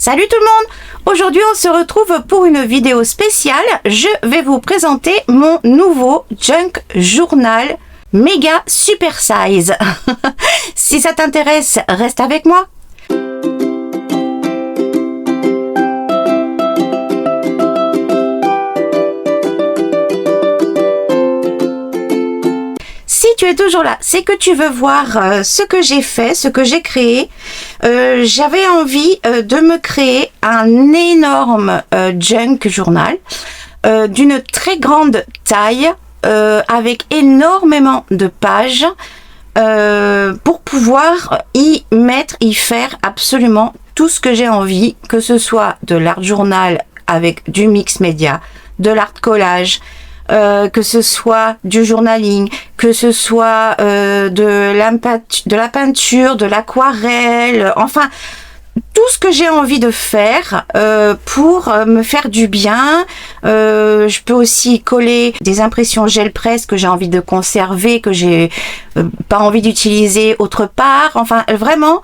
Salut tout le monde! Aujourd'hui on se retrouve pour une vidéo spéciale. Je vais vous présenter mon nouveau junk journal méga super size. Si ça t'intéresse, reste avec moi. Si tu es toujours là, c'est que tu veux voir ce que j'ai fait, ce que j'ai créé. J'avais envie de me créer un énorme junk journal d'une très grande taille avec énormément de pages pour pouvoir y faire absolument tout ce que j'ai envie, que ce soit de l'art journal avec du mix média, de l'art collage, que ce soit du journaling, que ce soit de la peinture, de l'aquarelle, enfin tout ce que j'ai envie de faire pour me faire du bien. Je peux aussi coller des impressions gel presse que j'ai envie de conserver, que j'ai pas envie d'utiliser autre part. Enfin vraiment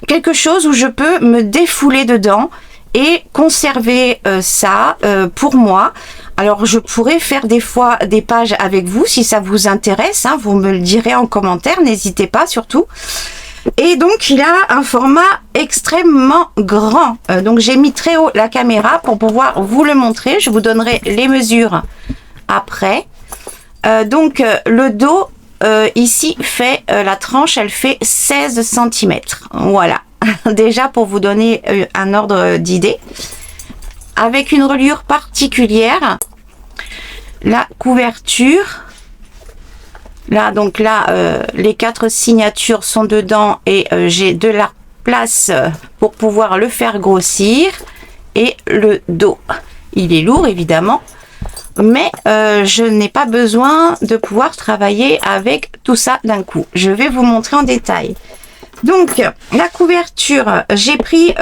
quelque chose où je peux me défouler dedans et conserver ça pour moi. Alors je pourrais faire des fois des pages avec vous si ça vous intéresse, hein, vous me le direz en commentaire, n'hésitez pas surtout. Et donc il a un format extrêmement grand, donc j'ai mis très haut la caméra pour pouvoir vous le montrer. Je vous donnerai les mesures après. Donc le dos ici fait, la tranche elle fait 16 cm, voilà. Déjà pour vous donner un ordre d'idée. Avec une reliure particulière, la couverture, là donc là les 4 signatures sont dedans et j'ai de la place pour pouvoir le faire grossir. Et le dos, il est lourd évidemment, mais je n'ai pas besoin de pouvoir travailler avec tout ça d'un coup. Je vais vous montrer en détail. Donc la couverture, j'ai pris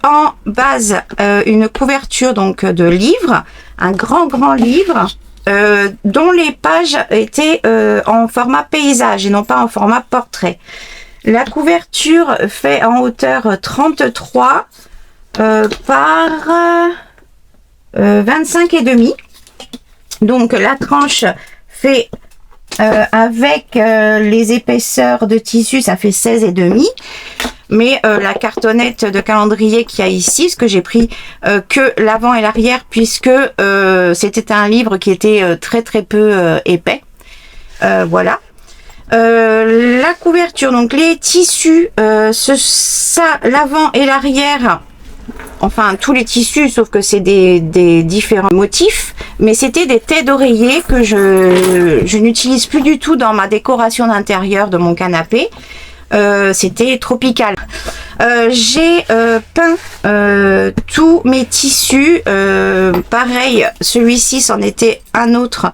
en base une couverture donc de livre, un grand livre dont les pages étaient en format paysage et non pas en format portrait. La couverture fait en hauteur 33 par 25,5. Donc la tranche fait avec les épaisseurs de tissu, ça fait 16,5. Mais la cartonnette de calendrier qu'il y a ici, ce que j'ai pris que l'avant et l'arrière, puisque c'était un livre qui était très peu épais. Voilà. La couverture, donc les tissus, l'avant et l'arrière, enfin tous les tissus, sauf que c'est des différents motifs, mais c'était des têtes d'oreiller que je n'utilise plus du tout dans ma décoration d'intérieur de mon canapé. C'était tropical. J'ai peint tous mes tissus, pareil, celui-ci c'en était un autre.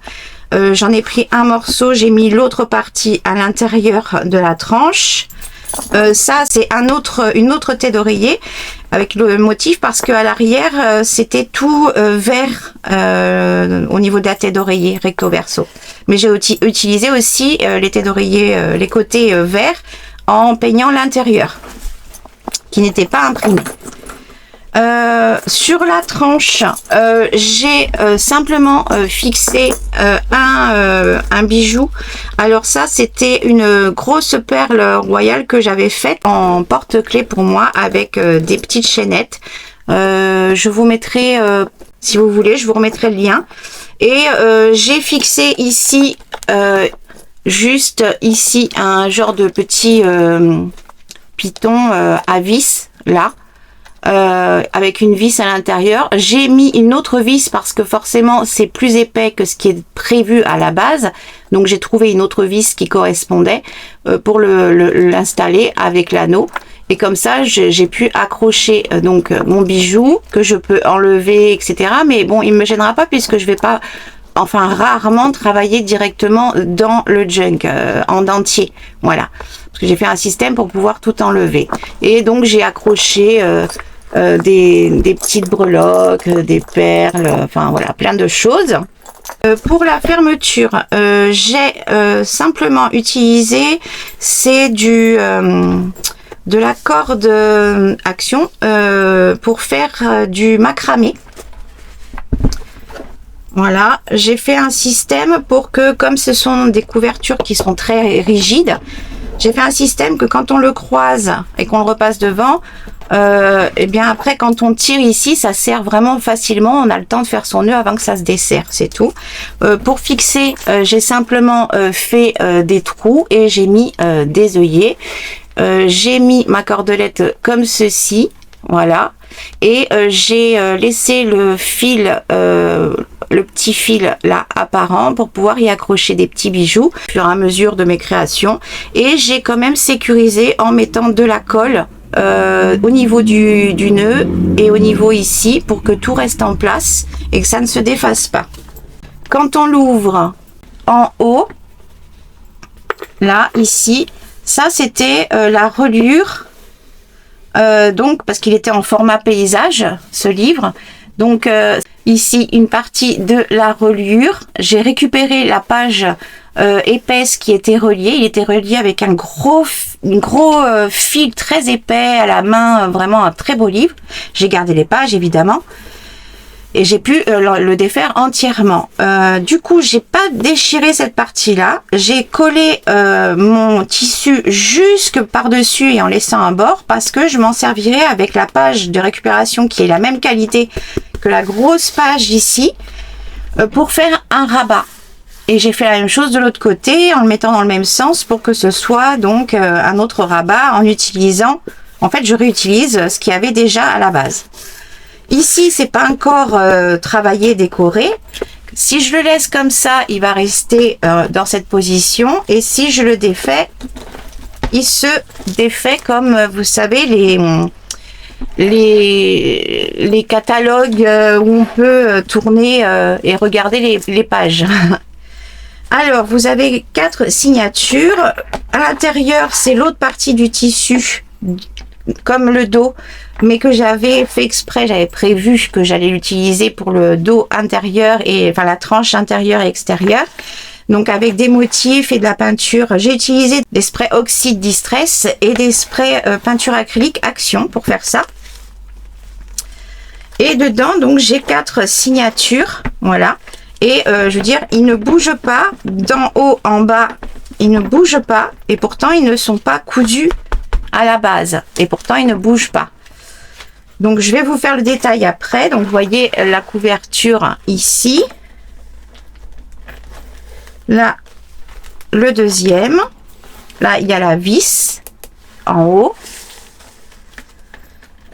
J'en ai pris un morceau, j'ai mis l'autre partie à l'intérieur de la tranche. Ça c'est une autre tête d'oreiller avec le motif, parce que à l'arrière c'était tout vert au niveau de la tête d'oreiller recto verso, mais j'ai utilisé aussi les têtes d'oreiller, les côtés verts, en peignant l'intérieur qui n'était pas imprimé. Sur la tranche, j'ai simplement fixé un bijou. Alors ça c'était une grosse perle royale que j'avais faite en porte-clés pour moi, avec des petites chaînettes. Je vous mettrai, si vous voulez, je vous remettrai le lien. Et j'ai fixé ici, juste ici, un genre de petit piton à vis là. Avec une vis à l'intérieur. J'ai mis une autre vis parce que forcément c'est plus épais que ce qui est prévu à la base, donc j'ai trouvé une autre vis qui correspondait pour l'installer avec l'anneau, et comme ça j'ai pu accrocher donc mon bijou que je peux enlever, etc. Mais bon, il me gênera pas puisque je vais pas, enfin rarement, travailler directement dans le junk en dentier, voilà, parce que j'ai fait un système pour pouvoir tout enlever. Et donc j'ai accroché des petites breloques, des perles, enfin voilà, plein de choses. Pour la fermeture, j'ai simplement utilisé, c'est de la corde action pour faire du macramé. Voilà, j'ai fait un système pour que, comme ce sont des couvertures qui sont très rigides, j'ai fait un système que quand on le croise et qu'on le repasse devant, et bien après quand on tire ici, ça serre vraiment facilement. On a le temps de faire son nœud avant que ça se desserre, c'est tout. Pour fixer, j'ai simplement fait des trous et j'ai mis des œillets. J'ai mis ma cordelette comme ceci, voilà. Et j'ai laissé le fil, le petit fil là apparent pour pouvoir y accrocher des petits bijoux au fur et à mesure de mes créations. Et j'ai quand même sécurisé en mettant de la colle au niveau du nœud et au niveau ici pour que tout reste en place et que ça ne se défasse pas. Quand on l'ouvre en haut, là, ici, ça c'était la reliure. Donc parce qu'il était en format paysage ce livre, donc ici une partie de la reliure. J'ai récupéré la page épaisse qui était reliée. Il était relié avec un gros fil très épais à la main, vraiment un très beau livre. J'ai gardé les pages évidemment et j'ai pu le défaire entièrement. Du coup, j'ai pas déchiré cette partie-là. J'ai collé mon tissu jusque par-dessus et en laissant un bord parce que je m'en servirai avec la page de récupération qui est la même qualité que la grosse page ici pour faire un rabat. Et j'ai fait la même chose de l'autre côté en le mettant dans le même sens pour que ce soit donc un autre rabat en utilisant... En fait, je réutilise ce qu'il y avait déjà à la base. Ici, c'est pas encore travaillé, décoré. Si je le laisse comme ça, il va rester dans cette position. Et si je le défais, il se défait comme, vous savez, les catalogues où on peut tourner et regarder les pages. Alors, vous avez 4 signatures. À l'intérieur, c'est l'autre partie du tissu, comme le dos, mais que j'avais fait exprès, j'avais prévu que j'allais l'utiliser pour le dos intérieur et enfin la tranche intérieure et extérieure. Donc avec des motifs et de la peinture, j'ai utilisé des sprays oxyde distress et des sprays peinture acrylique action pour faire ça. Et dedans, donc j'ai 4 signatures, voilà. Et je veux dire, ils ne bougent pas d'en haut en bas, ils ne bougent pas et pourtant ils ne sont pas cousus à la base et pourtant ils ne bougent pas. Donc je vais vous faire le détail après. Donc vous voyez la couverture ici, là le deuxième, là il y a la vis en haut,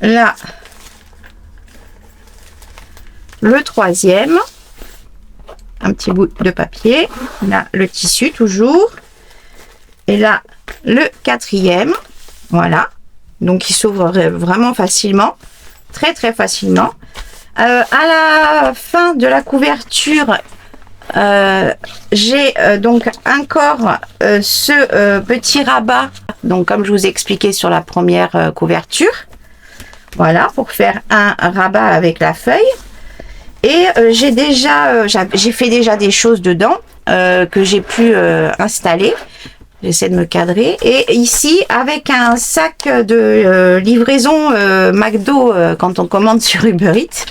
là le troisième, un petit bout de papier, là le tissu toujours, et là le quatrième. Voilà, donc il s'ouvre vraiment facilement, très facilement. À la fin de la couverture, j'ai donc encore ce petit rabat, donc comme je vous ai expliqué sur la première couverture, voilà, pour faire un rabat avec la feuille. Et j'ai fait déjà des choses dedans que j'ai pu installer. J'essaie de me cadrer. Et ici, avec un sac de livraison McDo quand on commande sur Uber Eats,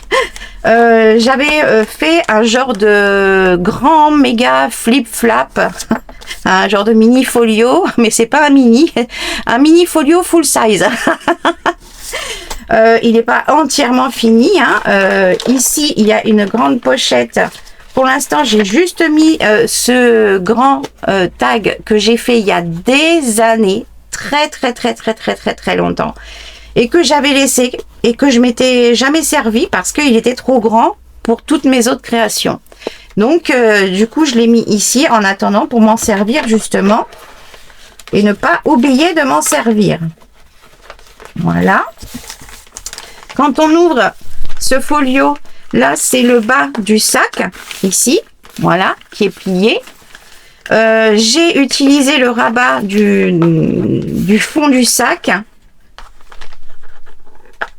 j'avais fait un genre de grand méga flip-flap, un genre de mini folio, mais c'est pas un mini folio full size. Il n'est pas entièrement fini, hein. Ici, il y a une grande pochette. Pour l'instant, j'ai juste mis ce grand tag que j'ai fait il y a des années, très longtemps, et que j'avais laissé et que je m'étais jamais servi parce qu'il était trop grand pour toutes mes autres créations. Donc, du coup, je l'ai mis ici en attendant pour m'en servir justement et ne pas oublier de m'en servir. Voilà. Quand on ouvre ce folio, là, c'est le bas du sac, ici, voilà, qui est plié. J'ai utilisé le rabat du fond du sac,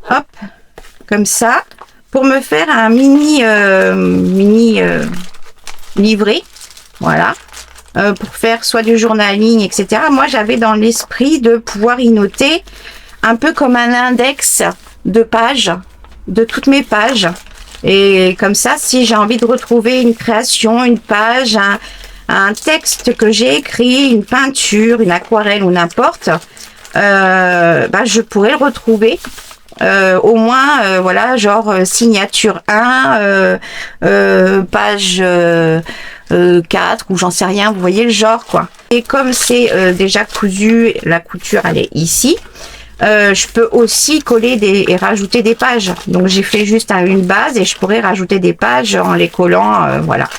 hop, comme ça, pour me faire un mini livret, voilà. pour faire soit du journaling, etc. Moi, j'avais dans l'esprit de pouvoir y noter un peu comme un index de pages, de toutes mes pages. Et comme ça, si j'ai envie de retrouver une création, une page, un texte que j'ai écrit, une peinture, une aquarelle ou n'importe, je pourrais le retrouver. Au moins, voilà, genre signature 1, page 4 ou j'en sais rien, vous voyez le genre quoi. Et comme c'est déjà cousu, la couture elle est ici, je peux aussi coller et rajouter des pages. Donc j'ai fait juste une base et je pourrais rajouter des pages en les collant, voilà.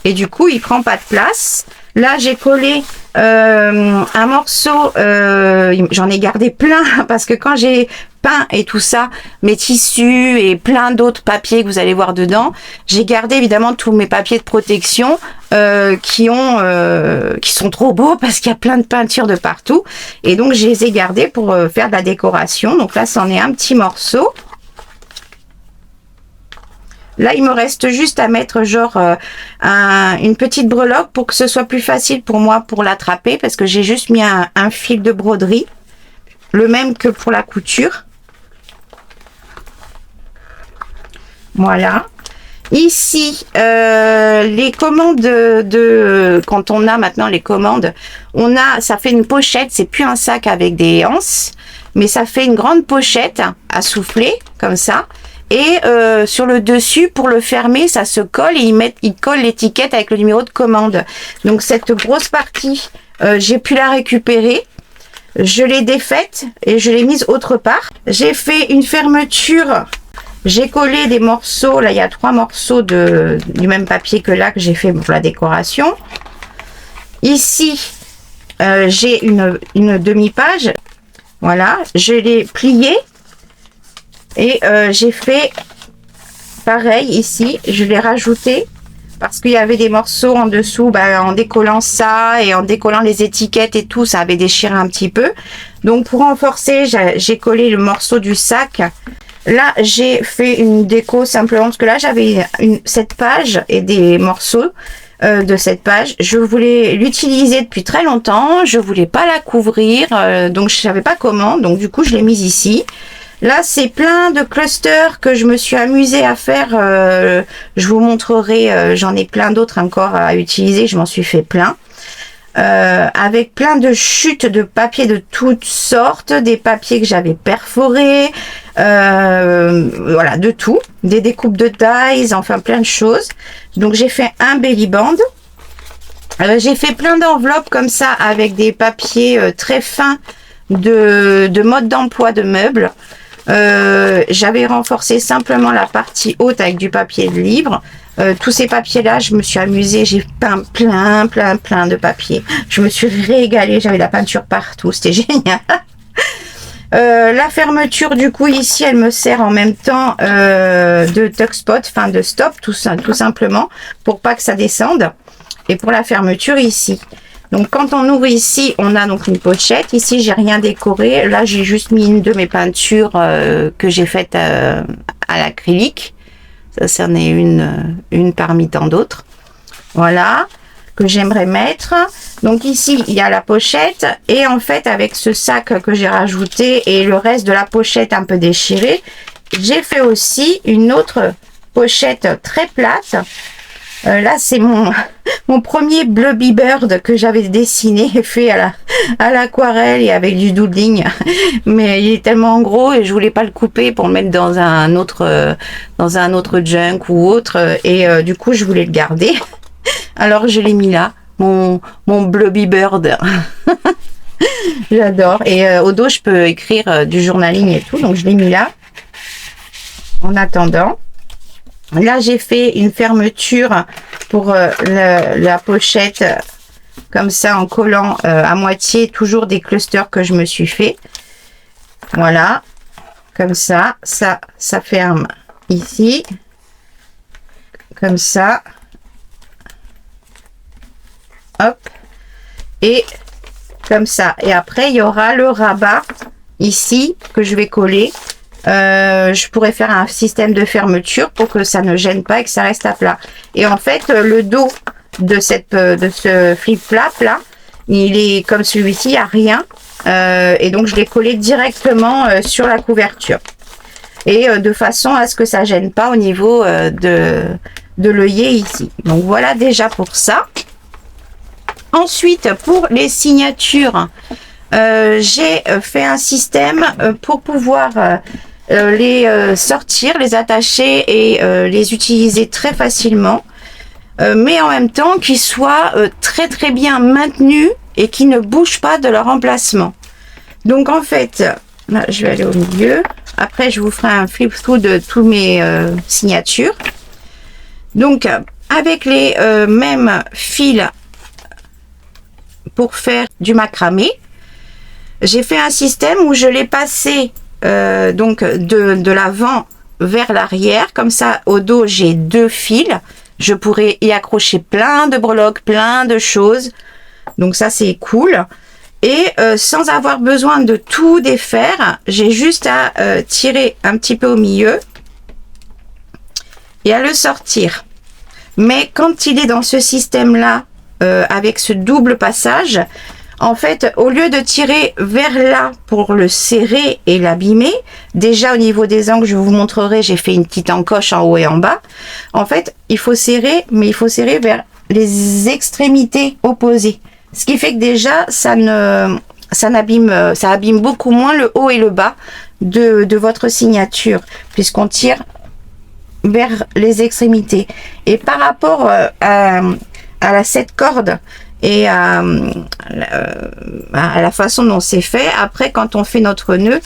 Et du coup il prend pas de place. Là j'ai collé un morceau, j'en ai gardé plein parce que quand j'ai peint et tout ça, mes tissus et plein d'autres papiers que vous allez voir dedans, j'ai gardé évidemment tous mes papiers de protection qui sont trop beaux parce qu'il y a plein de peintures de partout et donc je les ai gardés pour faire de la décoration. Donc là c'en est un petit morceau. Là, il me reste juste à mettre genre une petite breloque pour que ce soit plus facile pour moi pour l'attraper parce que j'ai juste mis un fil de broderie, le même que pour la couture. Voilà. Ici, les commandes quand on a maintenant les commandes, ça fait une pochette, c'est plus un sac avec des anses, mais ça fait une grande pochette à souffler comme ça. Et sur le dessus, pour le fermer, ça se colle et ils collent l'étiquette avec le numéro de commande. Donc cette grosse partie, j'ai pu la récupérer. Je l'ai défaite et je l'ai mise autre part. J'ai fait une fermeture. J'ai collé des morceaux. Là, il y a 3 morceaux du même papier que là que j'ai fait pour la décoration. Ici, j'ai une demi-page. Voilà, je l'ai pliée. Et j'ai fait pareil ici, je l'ai rajouté parce qu'il y avait des morceaux en dessous, en décollant ça et en décollant les étiquettes et tout, ça avait déchiré un petit peu. Donc pour renforcer, j'ai collé le morceau du sac. Là, j'ai fait une déco simplement parce que là, j'avais cette page et des morceaux de cette page. Je voulais l'utiliser depuis très longtemps, je voulais pas la couvrir, donc je savais pas comment, donc du coup, je l'ai mise ici. Là, c'est plein de clusters que je me suis amusée à faire. Je vous montrerai, j'en ai plein d'autres encore à utiliser. Je m'en suis fait plein. Avec plein de chutes de papier de toutes sortes. Des papiers que j'avais perforés. Voilà, de tout. Des découpes de tailles, enfin plein de choses. Donc, j'ai fait un belly band. J'ai fait plein d'enveloppes comme ça avec des papiers très fins de mode d'emploi de meubles. J'avais renforcé simplement la partie haute avec du papier de livre. Tous ces papiers là, je me suis amusée, j'ai peint plein de papiers. Je me suis régalée, j'avais de la peinture partout, c'était génial. La fermeture du coup ici, elle me sert en même temps de tuck spot, enfin de stop tout simplement pour pas que ça descende. Et pour la fermeture ici. Donc quand on ouvre ici, on a donc une pochette. Ici, j'ai rien décoré. Là, j'ai juste mis une de mes peintures que j'ai faites à l'acrylique. Ça, c'en est une parmi tant d'autres. Voilà, que j'aimerais mettre. Donc ici, il y a la pochette. Et en fait, avec ce sac que j'ai rajouté et le reste de la pochette un peu déchirée, j'ai fait aussi une autre pochette très plate. Là, c'est mon premier Blubby Bird que j'avais dessiné et fait à l'aquarelle et avec du doodling. Mais il est tellement gros et je voulais pas le couper pour le mettre dans un autre junk ou autre. Et du coup, je voulais le garder. Alors, je l'ai mis là, mon Blubby Bird. J'adore. Et au dos, je peux écrire du journaling et tout. Donc, je l'ai mis là. En attendant. Là, j'ai fait une fermeture pour la pochette comme ça en collant à moitié toujours des clusters que je me suis fait. Voilà, comme ça ferme ici, comme ça. Hop, et comme ça. Et après, il y aura le rabat ici que je vais coller. Je pourrais faire un système de fermeture pour que ça ne gêne pas et que ça reste à plat. Et en fait, le dos de ce flip-flap là. Il est comme celui-ci, il n'y a rien. Et donc je l'ai collé directement sur la couverture. Et de façon à ce que ça gêne pas au niveau de l'œillet ici. Donc voilà déjà pour ça. Ensuite, pour les signatures, j'ai fait un système pour pouvoir les sortir, les attacher et les utiliser très facilement. Mais en même temps qu'ils soient très très bien maintenus et qui ne bougent pas de leur emplacement. Donc en fait, là, je vais aller au milieu. Après, je vous ferai un flip through de tous mes signatures. Donc, avec les mêmes fils pour faire du macramé, j'ai fait un système où je l'ai passé donc de l'avant vers l'arrière. Comme ça, au dos, j'ai 2 fils. Je pourrais y accrocher plein de breloques, plein de choses. Donc ça, c'est cool. Et sans avoir besoin de tout défaire, j'ai juste à tirer un petit peu au milieu et à le sortir. Mais quand il est dans ce système-là, avec ce double passage, en fait, au lieu de tirer vers là pour le serrer et l'abîmer, déjà au niveau des angles, je vous montrerai, j'ai fait une petite encoche en haut et en bas. En fait, il faut serrer, mais il faut serrer vers les extrémités opposées. Ce qui fait que déjà, ça abîme beaucoup moins le haut et le bas de votre signature, puisqu'on tire vers les extrémités. Et par rapport à cette corde et à la façon dont c'est fait, après quand on fait notre nœud,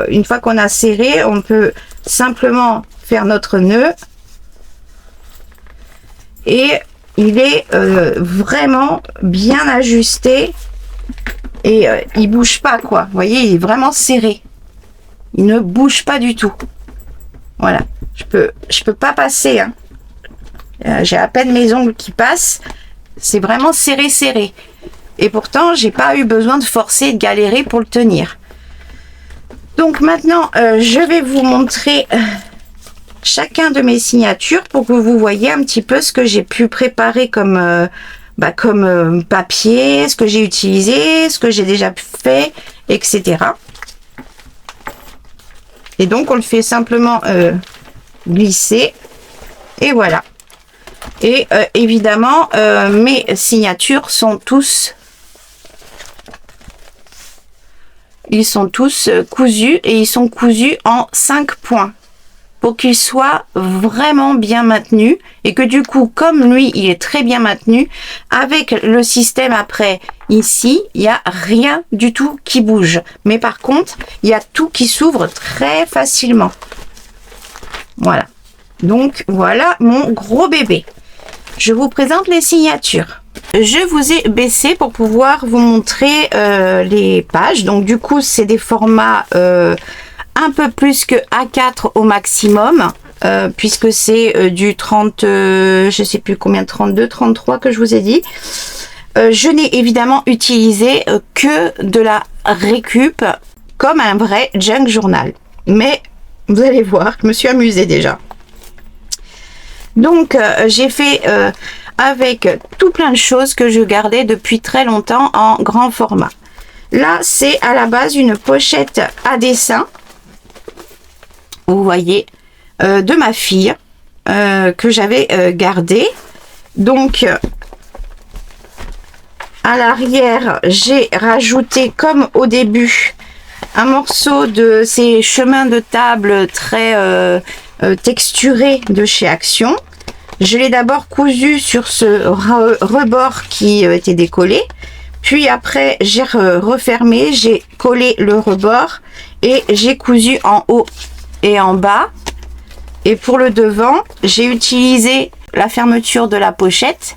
une fois qu'on a serré, on peut simplement faire notre nœud et il est vraiment bien ajusté et il bouge pas, quoi. Vous voyez, il est vraiment serré, il ne bouge pas du tout. Voilà, je peux pas passer, hein. J'ai à peine mes ongles qui passent. C'est vraiment serré, serré. Et pourtant, j'ai pas eu besoin de forcer et de galérer pour le tenir. Donc maintenant, je vais vous montrer chacun de mes signatures pour que vous voyez un petit peu ce que j'ai pu préparer comme papier, ce que j'ai utilisé, ce que j'ai déjà fait, etc. Et donc, on le fait simplement glisser. Et voilà. Et évidemment, mes signatures sont tous... Ils sont tous cousus et ils sont cousus en 5 points pour qu'ils soient vraiment bien maintenus et que du coup, comme lui, il est très bien maintenu, avec le système après, ici, il n'y a rien du tout qui bouge. Mais par contre, il y a tout qui s'ouvre très facilement. Voilà. Donc, voilà mon gros bébé. Je vous présente les signatures. Je vous ai baissé pour pouvoir vous montrer les pages. Donc du coup, c'est des formats un peu plus que A4 au maximum, puisque c'est du 30, je sais plus combien, 32, 33 que je vous ai dit. Je n'ai évidemment utilisé que de la récup comme un vrai junk journal. Mais vous allez voir, je me suis amusée déjà. Donc, j'ai fait avec tout plein de choses que je gardais depuis très longtemps en grand format. Là, c'est à la base une pochette à dessin, vous voyez, de ma fille, que j'avais gardée. Donc, à l'arrière, j'ai rajouté, comme au début, un morceau de ces chemins de table très texturés de chez Action. Je l'ai d'abord cousu sur ce rebord qui était décollé. Puis après, j'ai refermé, j'ai collé le rebord et j'ai cousu en haut et en bas. Et pour le devant, j'ai utilisé la fermeture de la pochette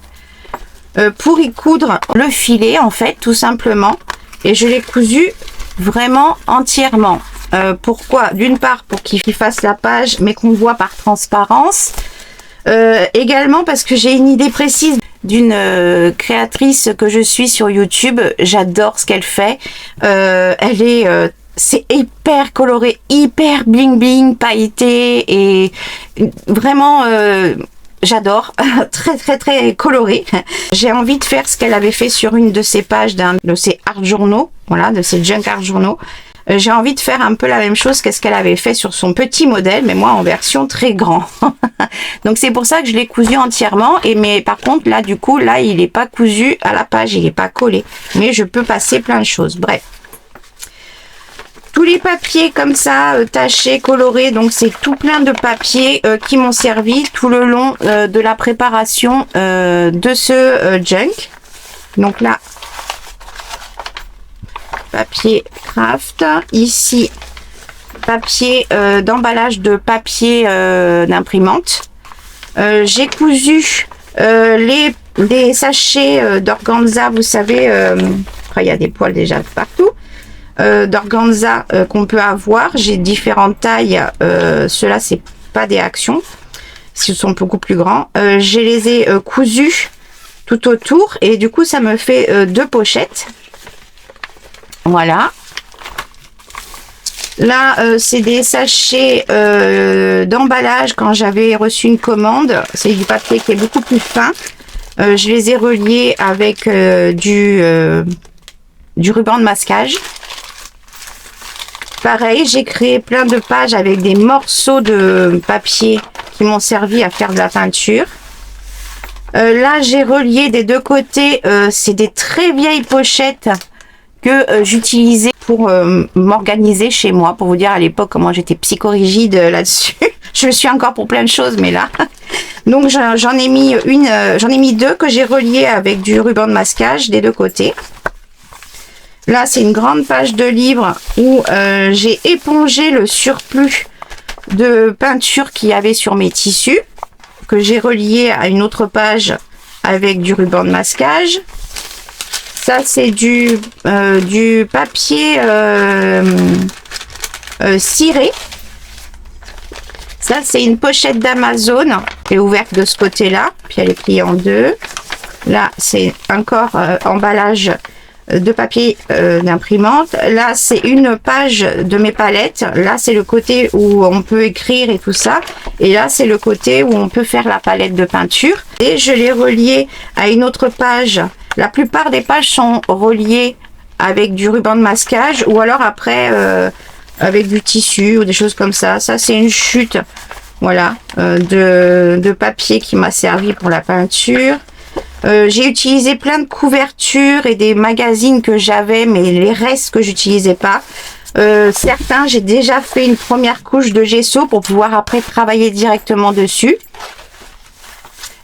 pour y coudre le filet, en fait, tout simplement. Et je l'ai cousu vraiment entièrement. Pourquoi? D'une part, pour qu'il fasse la page, mais qu'on voit par transparence. Également parce que j'ai une idée précise d'une créatrice que je suis sur YouTube. J'adore ce qu'elle fait. Elle est c'est hyper coloré, hyper bling bling, pailleté et vraiment j'adore, très très très coloré. J'ai envie de faire ce qu'elle avait fait sur une de ses pages d'un de ses art journaux, voilà, de ses junk art journaux. J'ai envie de faire un peu la même chose qu'est-ce qu'elle avait fait sur son petit modèle, mais moi en version très grand. Donc c'est pour ça que je l'ai cousu entièrement. Mais par contre là du coup là il n'est pas cousu à la page, il n'est pas collé. Mais je peux passer plein de choses. Bref. Tous les papiers comme ça, tachés, colorés, donc c'est tout plein de papiers qui m'ont servi tout le long de la préparation de ce junk. Donc là, papier craft, ici, papier d'emballage de papier d'imprimante. J'ai cousu les sachets d'organza, vous savez, il y a des poils déjà partout. D'organza qu'on peut avoir. J'ai différentes tailles. Ceux-là, c'est pas des actions. Ils sont beaucoup plus grands. Je les ai cousus tout autour. Et du coup, ça me fait 2 pochettes. Voilà. Là, c'est des sachets d'emballage quand j'avais reçu une commande. C'est du papier qui est beaucoup plus fin. Je les ai reliés avec du ruban de masquage. Pareil, j'ai créé plein de pages avec des morceaux de papier qui m'ont servi à faire de la peinture. Là, j'ai relié des deux côtés. C'est des très vieilles pochettes que j'utilisais pour m'organiser chez moi. Pour vous dire à l'époque comment j'étais psychorigide là-dessus. Je le suis encore pour plein de choses, mais là. Donc, j'en ai mis j'en ai mis 2 que j'ai reliées avec du ruban de masquage des deux côtés. Là, c'est une grande page de livre où j'ai épongé le surplus de peinture qu'il y avait sur mes tissus, que j'ai relié à une autre page avec du ruban de masquage. Ça, c'est du papier ciré. Ça, c'est une pochette d'Amazon qui est ouverte de ce côté-là, puis elle est pliée en 2. Là, c'est encore emballage de papier d'imprimante. Là, c'est une page de mes palettes. Là, c'est le côté où on peut écrire et tout ça. Et là, c'est le côté où on peut faire la palette de peinture. Et je l'ai relié à une autre page. La plupart des pages sont reliées avec du ruban de masquage ou alors après avec du tissu ou des choses comme ça. Ça, c'est une chute, voilà, de papier qui m'a servi pour la peinture. J'ai utilisé plein de couvertures et des magazines que j'avais, mais les restes que j'utilisais pas. Certains, j'ai déjà fait une première couche de gesso pour pouvoir après travailler directement dessus.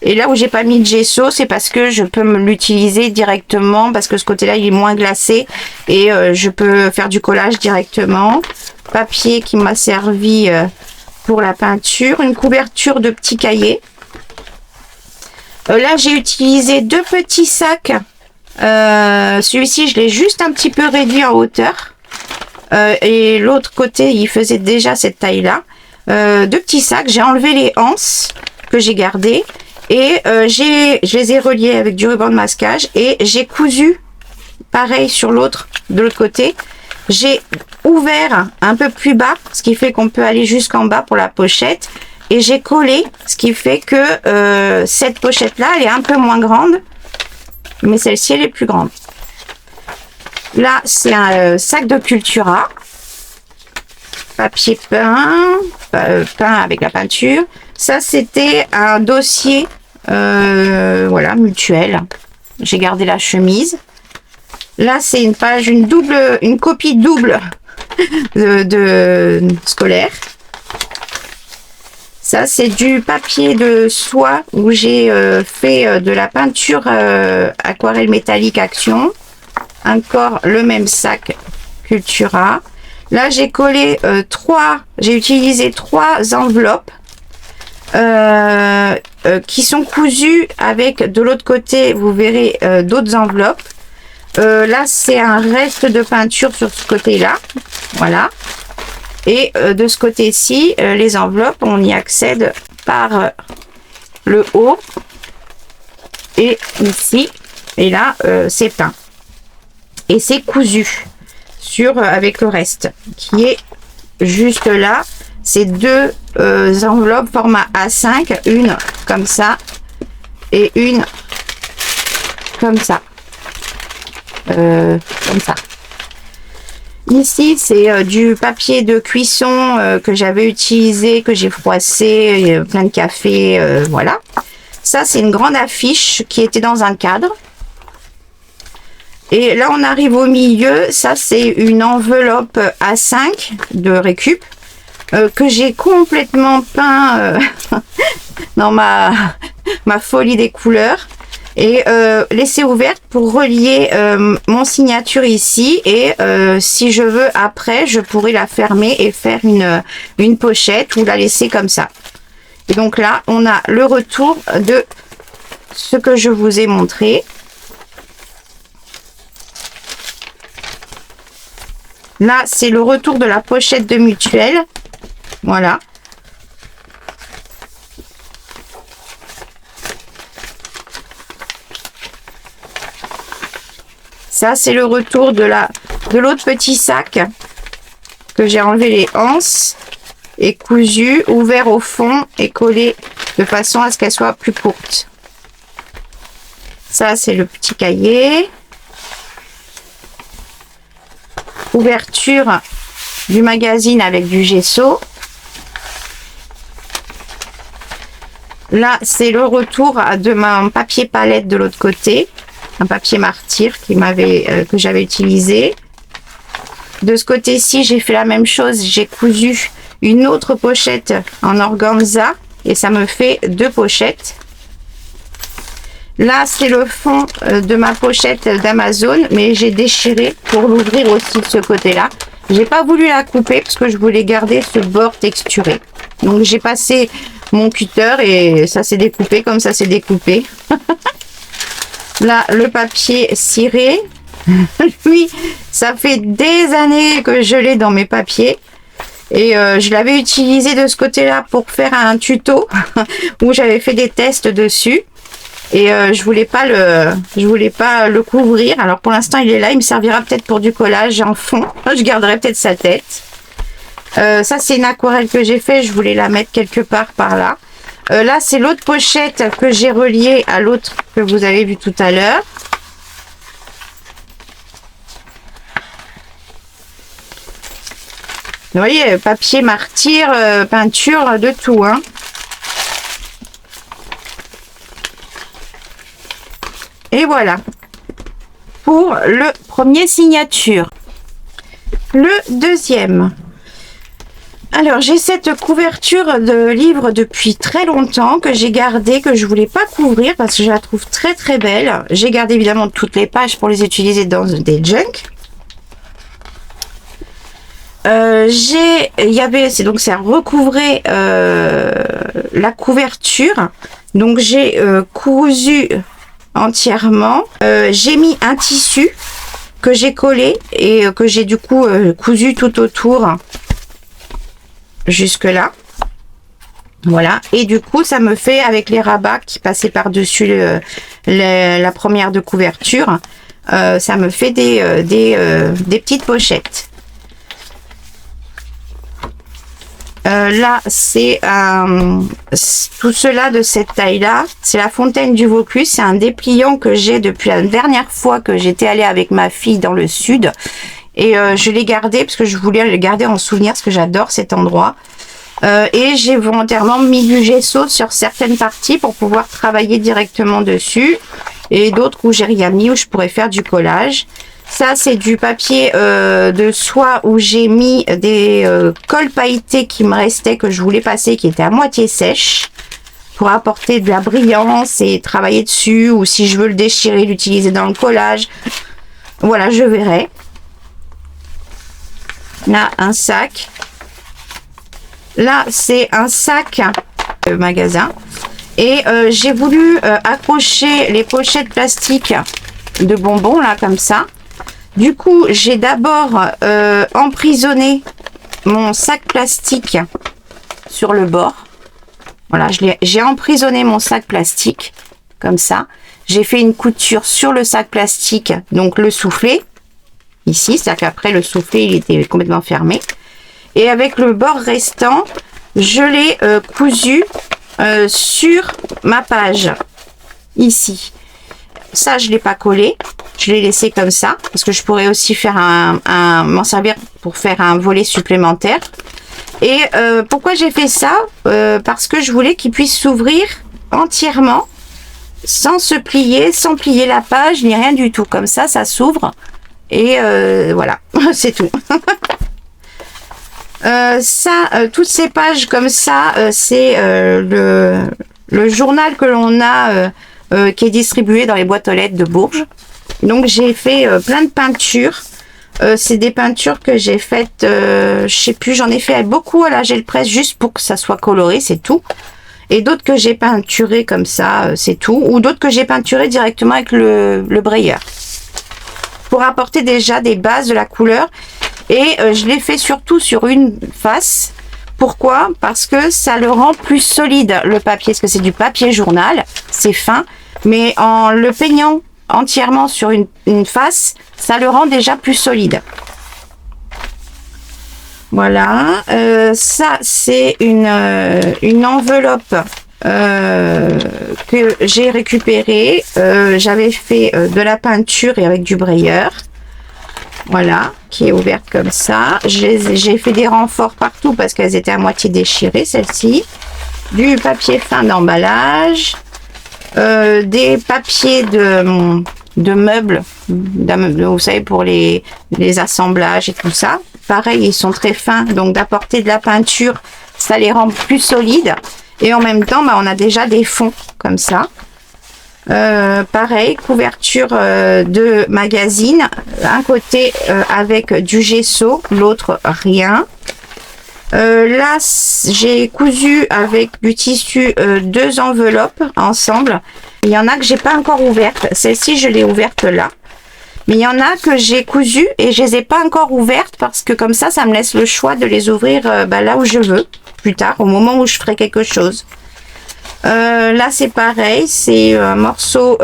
Et là où j'ai pas mis de gesso, c'est parce que je peux me l'utiliser directement, parce que ce côté-là, il est moins glacé et je peux faire du collage directement. Papier qui m'a servi pour la peinture, une couverture de petits cahiers. Là, j'ai utilisé 2 petits sacs. Celui-ci, je l'ai juste un petit peu réduit en hauteur. Et l'autre côté, il faisait déjà cette taille-là. 2 petits sacs. J'ai enlevé les anses que j'ai gardées. Et je les ai reliés avec du ruban de masquage. Et j'ai cousu, pareil sur l'autre, de l'autre côté. J'ai ouvert un peu plus bas, ce qui fait qu'on peut aller jusqu'en bas pour la pochette. Et j'ai collé, ce qui fait que cette pochette-là, elle est un peu moins grande. Mais celle-ci, elle est plus grande. Là, c'est un sac de Cultura. Papier peint. Peint avec la peinture. Ça, c'était un dossier, voilà, mutuel. J'ai gardé la chemise. Là, c'est une page, une copie double de scolaire. Ça, c'est du papier de soie où j'ai fait de la peinture aquarelle métallique action. Encore le même sac Cultura. Là, j'ai collé j'ai utilisé 3 enveloppes qui sont cousues avec de l'autre côté, vous verrez d'autres enveloppes. Là, c'est un reste de peinture sur ce côté-là. Voilà. Et de ce côté-ci, les enveloppes, on y accède par le haut. Et ici, et là, c'est peint. Et c'est cousu avec le reste, qui est juste là. C'est 2 enveloppes format A5, une comme ça et une comme ça. Comme ça. Ici, c'est du papier de cuisson que j'avais utilisé, que j'ai froissé, plein de café, voilà. Ça, c'est une grande affiche qui était dans un cadre. Et là, on arrive au milieu. Ça, c'est une enveloppe A5 de récup que j'ai complètement peint dans ma folie des couleurs. Et laisser ouverte pour relier mon signature ici. Et si je veux, après, je pourrais la fermer et faire une pochette ou la laisser comme ça. Et donc là, on a le retour de ce que je vous ai montré. Là, c'est le retour de la pochette de Mutuelle. Voilà. Ça, c'est le retour de l'autre petit sac que j'ai enlevé les anses et cousu, ouvert au fond et collé de façon à ce qu'elle soit plus courte. Ça, c'est le petit cahier. Ouverture du magazine avec du gesso. Là, c'est le retour de mon papier palette de l'autre côté. Un papier martyr que j'avais utilisé. De ce côté-ci, j'ai fait la même chose. J'ai cousu une autre pochette en organza et ça me fait 2 pochettes. Là, c'est le fond de ma pochette d'Amazon, mais j'ai déchiré pour l'ouvrir aussi de ce côté-là. J'ai pas voulu la couper parce que je voulais garder ce bord texturé. Donc, j'ai passé mon cutter et ça s'est découpé comme ça s'est découpé. Là, le papier ciré. Lui, ça fait des années que je l'ai dans mes papiers. Et je l'avais utilisé de ce côté-là pour faire un tuto où j'avais fait des tests dessus. Et je voulais pas le couvrir. Alors pour l'instant, il est là. Il me servira peut-être pour du collage en fond. Je garderai peut-être sa tête. Ça, c'est une aquarelle que j'ai fait. Je voulais la mettre quelque part par là. Là, c'est l'autre pochette que j'ai reliée à l'autre que vous avez vu tout à l'heure. Vous voyez, papier martyr, peinture, de tout, hein. Et voilà. Pour le premier signature. Le deuxième. Alors, j'ai cette couverture de livre depuis très longtemps que j'ai gardée, que je voulais pas couvrir parce que je la trouve très très belle. J'ai gardé évidemment toutes les pages pour les utiliser dans des junk. C'est à recouvrer la couverture. Donc, j'ai cousu entièrement. J'ai mis un tissu que j'ai collé et que j'ai du coup cousu tout autour. Jusque là, voilà, et du coup ça me fait avec les rabats qui passaient par dessus la première de couverture, ça me fait des petites pochettes. Là, c'est tout cela de cette taille là, c'est la Fontaine du Vaucluse. C'est un dépliant que j'ai depuis la dernière fois que j'étais allée avec ma fille dans le sud. Et je l'ai gardé parce que je voulais le garder en souvenir parce que j'adore cet endroit. Et j'ai volontairement mis du gesso sur certaines parties pour pouvoir travailler directement dessus. Et d'autres où j'ai rien mis, où je pourrais faire du collage. Ça, c'est du papier de soie où j'ai mis des cols pailletés qui me restaient, que je voulais passer, qui étaient à moitié sèches, pour apporter de la brillance et travailler dessus. Ou si je veux le déchirer, l'utiliser dans le collage. Voilà, je verrai. Là, un sac. Là, c'est un sac magasin. Et j'ai voulu accrocher les pochettes plastiques de bonbons, là, comme ça. Du coup, j'ai d'abord emprisonné mon sac plastique sur le bord. Voilà, j'ai emprisonné mon sac plastique, comme ça. J'ai fait une couture sur le sac plastique, donc le soufflet. Ici, c'est-à-dire qu'après le soufflet, il était complètement fermé. Et avec le bord restant, je l'ai cousu sur ma page ici. Ça, je l'ai pas collé, je l'ai laissé comme ça parce que je pourrais aussi faire m'en servir pour faire un volet supplémentaire. Et pourquoi j'ai fait ça? Parce que je voulais qu'il puisse s'ouvrir entièrement sans se plier, sans plier la page ni rien du tout. Comme ça, ça s'ouvre et voilà, c'est tout. Toutes ces pages comme ça, c'est le journal que l'on a qui est distribué dans les boîtes aux lettres de Bourges. Donc j'ai fait plein de peintures. C'est des peintures que j'ai faites, je sais plus, j'en ai fait beaucoup à la gel presse juste pour que ça soit coloré, c'est tout. Et d'autres que j'ai peinturé comme ça, c'est tout. Ou d'autres que j'ai peinturé directement avec le brayeur. Pour apporter déjà des bases de la couleur. Et je l'ai fait surtout sur une face. Pourquoi? Parce que ça le rend plus solide, le papier. Parce que c'est du papier journal, c'est fin. Mais en le peignant entièrement sur une face, ça le rend déjà plus solide. Voilà. Ça, c'est une enveloppe que j'ai récupérée. J'avais fait de la peinture et avec du brayeur. Voilà, qui est ouverte comme ça. J'ai fait des renforts partout parce qu'elles étaient à moitié déchirées, celles-ci. Du papier fin d'emballage. Des papiers de meubles, vous savez, pour les assemblages et tout ça. Pareil, ils sont très fins, donc d'apporter de la peinture, ça les rend plus solides. Et en même temps, on a déjà des fonds comme ça. Pareil, couverture de magazine, un côté avec du gesso, l'autre rien. Là, j'ai cousu avec du tissu 2 enveloppes ensemble. Il y en a que j'ai pas encore ouvertes. Celle-ci, je l'ai ouverte là. Mais il y en a que j'ai cousu et je les ai pas encore ouvertes parce que comme ça me laisse le choix de les ouvrir là où je veux, plus tard, au moment où je ferai quelque chose. Là, c'est pareil. C'est un morceau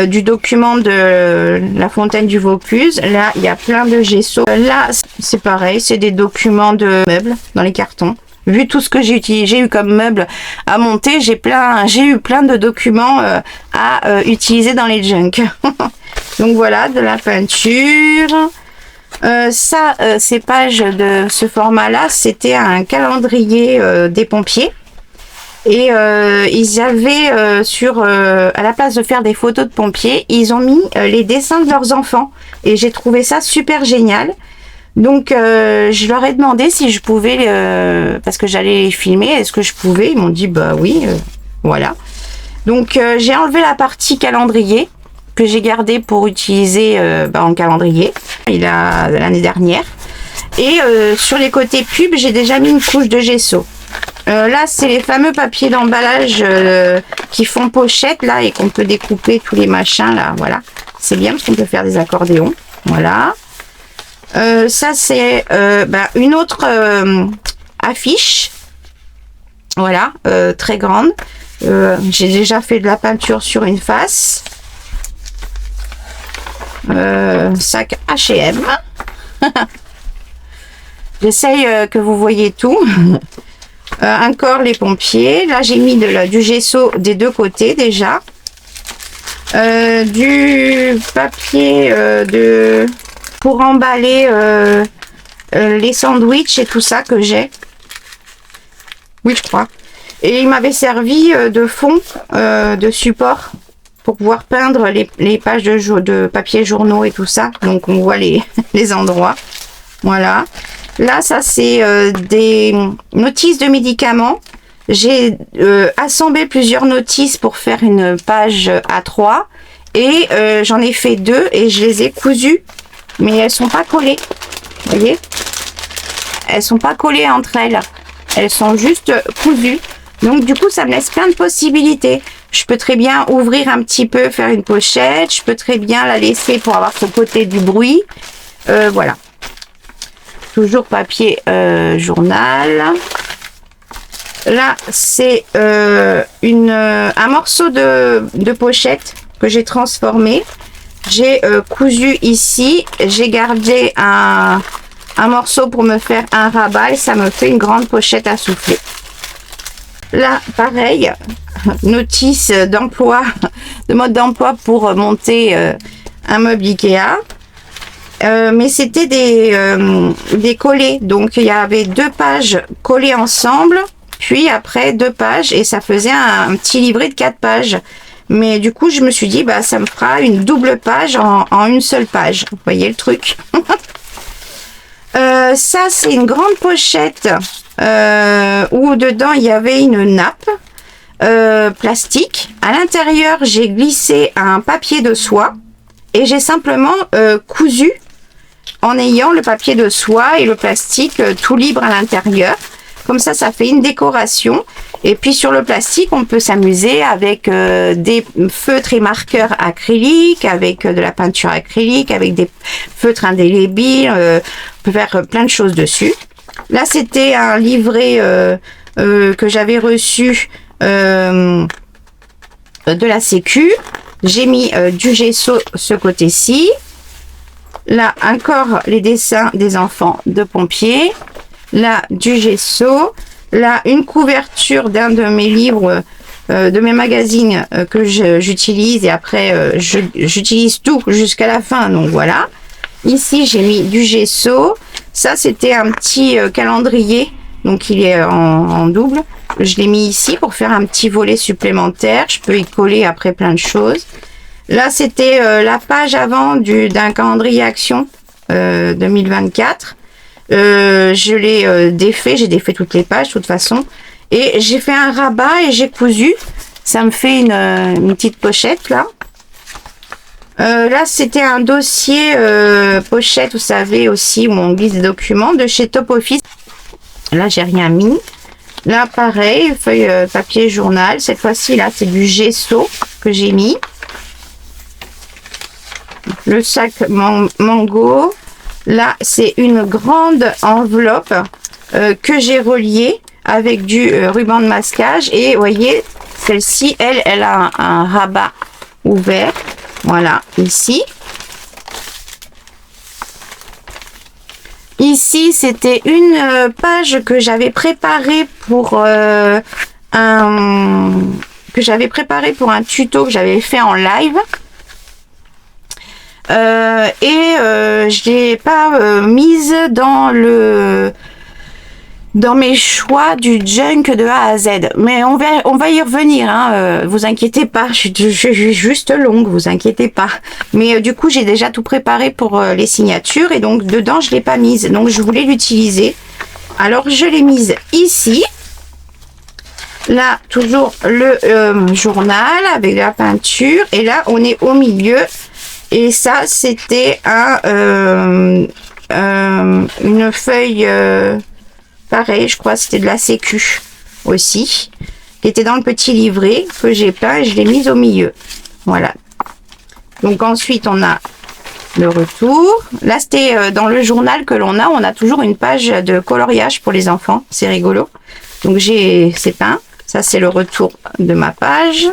du document de La Fontaine du Vaucluse. Là, il y a plein de gesso. Là, c'est pareil, c'est des documents de meubles dans les cartons. Vu tout ce que j'ai eu comme meubles à monter, j'ai eu plein de documents à utiliser dans les junk. Donc voilà, de la peinture. Ces pages de ce format-là, c'était un calendrier des pompiers. Et ils avaient à la place de faire des photos de pompiers, ils ont mis les dessins de leurs enfants. Et j'ai trouvé ça super génial. Donc je leur ai demandé si je pouvais, parce que j'allais les filmer, est-ce que je pouvais? Ils m'ont dit bah oui, voilà. Donc j'ai enlevé la partie calendrier que j'ai gardée pour utiliser en calendrier l'année dernière. Et sur les côtés pub, j'ai déjà mis une couche de gesso. Là, c'est les fameux papiers d'emballage qui font pochette là et qu'on peut découper tous les machins là. Voilà, c'est bien parce qu'on peut faire des accordéons. Voilà. Ça c'est une autre affiche. Voilà, très grande. J'ai déjà fait de la peinture sur une face. Sac H&M. J'essaye que vous voyez tout. Encore les pompiers. Là, j'ai mis du gesso des deux côtés déjà. Du papier pour emballer les sandwichs et tout ça que j'ai. Oui, je crois. Et il m'avait servi de fond, de support pour pouvoir peindre les pages de papier journaux et tout ça. Donc, on voit les endroits. Voilà. Là, ça, c'est des notices de médicaments. J'ai assemblé plusieurs notices pour faire une page A3. Et j'en ai fait 2 et je les ai cousues. Mais elles sont pas collées. Vous voyez? Elles sont pas collées entre elles. Elles sont juste cousues. Donc, du coup, ça me laisse plein de possibilités. Je peux très bien ouvrir un petit peu, faire une pochette. Je peux très bien la laisser pour avoir ce côté du bruit. Voilà. Toujours papier journal. Là, c'est un morceau de pochette que j'ai transformé. J'ai cousu ici. J'ai gardé un morceau pour me faire un rabat et ça me fait une grande pochette à souffler. Là, pareil, notice d'emploi, de mode d'emploi pour monter un meuble Ikea. Mais c'était des collés. Donc, il y avait 2 pages collées ensemble, puis après 2 pages, et ça faisait un petit livret de 4 pages. Mais du coup, je me suis dit, bah, ça me fera une double page en une seule page. Vous voyez le truc? Ça, c'est une grande pochette où dedans, il y avait une nappe plastique. À l'intérieur, j'ai glissé un papier de soie et j'ai simplement cousu en ayant le papier de soie et le plastique tout libre à l'intérieur. Comme ça fait une décoration. Et puis sur le plastique, on peut s'amuser avec des feutres et marqueurs acryliques, avec de la peinture acrylique, avec des feutres indélébiles. On peut faire plein de choses dessus. Là, c'était un livret que j'avais reçu de la Sécu. J'ai mis du gesso ce côté-ci. Là, encore les dessins des enfants de pompiers. Là, du gesso. Là, une couverture d'un de mes livres, de mes magazines que j'utilise. Et après, j'utilise tout jusqu'à la fin. Donc, voilà. Ici, j'ai mis du gesso. Ça, c'était un petit calendrier. Donc, il est en double. Je l'ai mis ici pour faire un petit volet supplémentaire. Je peux y coller après plein de choses. Là, c'était la page avant d'un calendrier action 2024. Je l'ai défait. J'ai défait toutes les pages de toute façon. Et j'ai fait un rabat et j'ai cousu. Ça me fait une petite pochette là. Là, c'était un dossier pochette, vous savez aussi, où on glisse des documents de chez Top Office. Là, j'ai rien mis. Là, pareil, feuille papier journal. Cette fois-ci, là, c'est du gesso que j'ai mis. Le sac mango. Là, c'est une grande enveloppe que j'ai reliée avec du ruban de masquage. Et vous voyez, celle-ci, elle a un rabat ouvert. Voilà, ici. Ici, c'était une page que j'avais préparée pour un tuto que j'avais fait en live. Je l'ai pas mise dans mes choix du junk de A à Z. Mais on va y revenir, hein. Vous inquiétez pas, je suis juste longue, vous inquiétez pas. Mais du coup, j'ai déjà tout préparé pour les signatures et donc dedans, je l'ai pas mise. Donc, je voulais l'utiliser. Alors, je l'ai mise ici. Là, toujours le journal avec la peinture. Et là, on est au milieu. Et ça, c'était une feuille... pareil, je crois que c'était de la Sécu aussi, qui était dans le petit livret que j'ai peint et je l'ai mise au milieu. Voilà. Donc ensuite, on a le retour. Là, c'était dans le journal que l'on a. On a toujours une page de coloriage pour les enfants. C'est rigolo. Donc c'est peint. Ça, c'est le retour de ma page.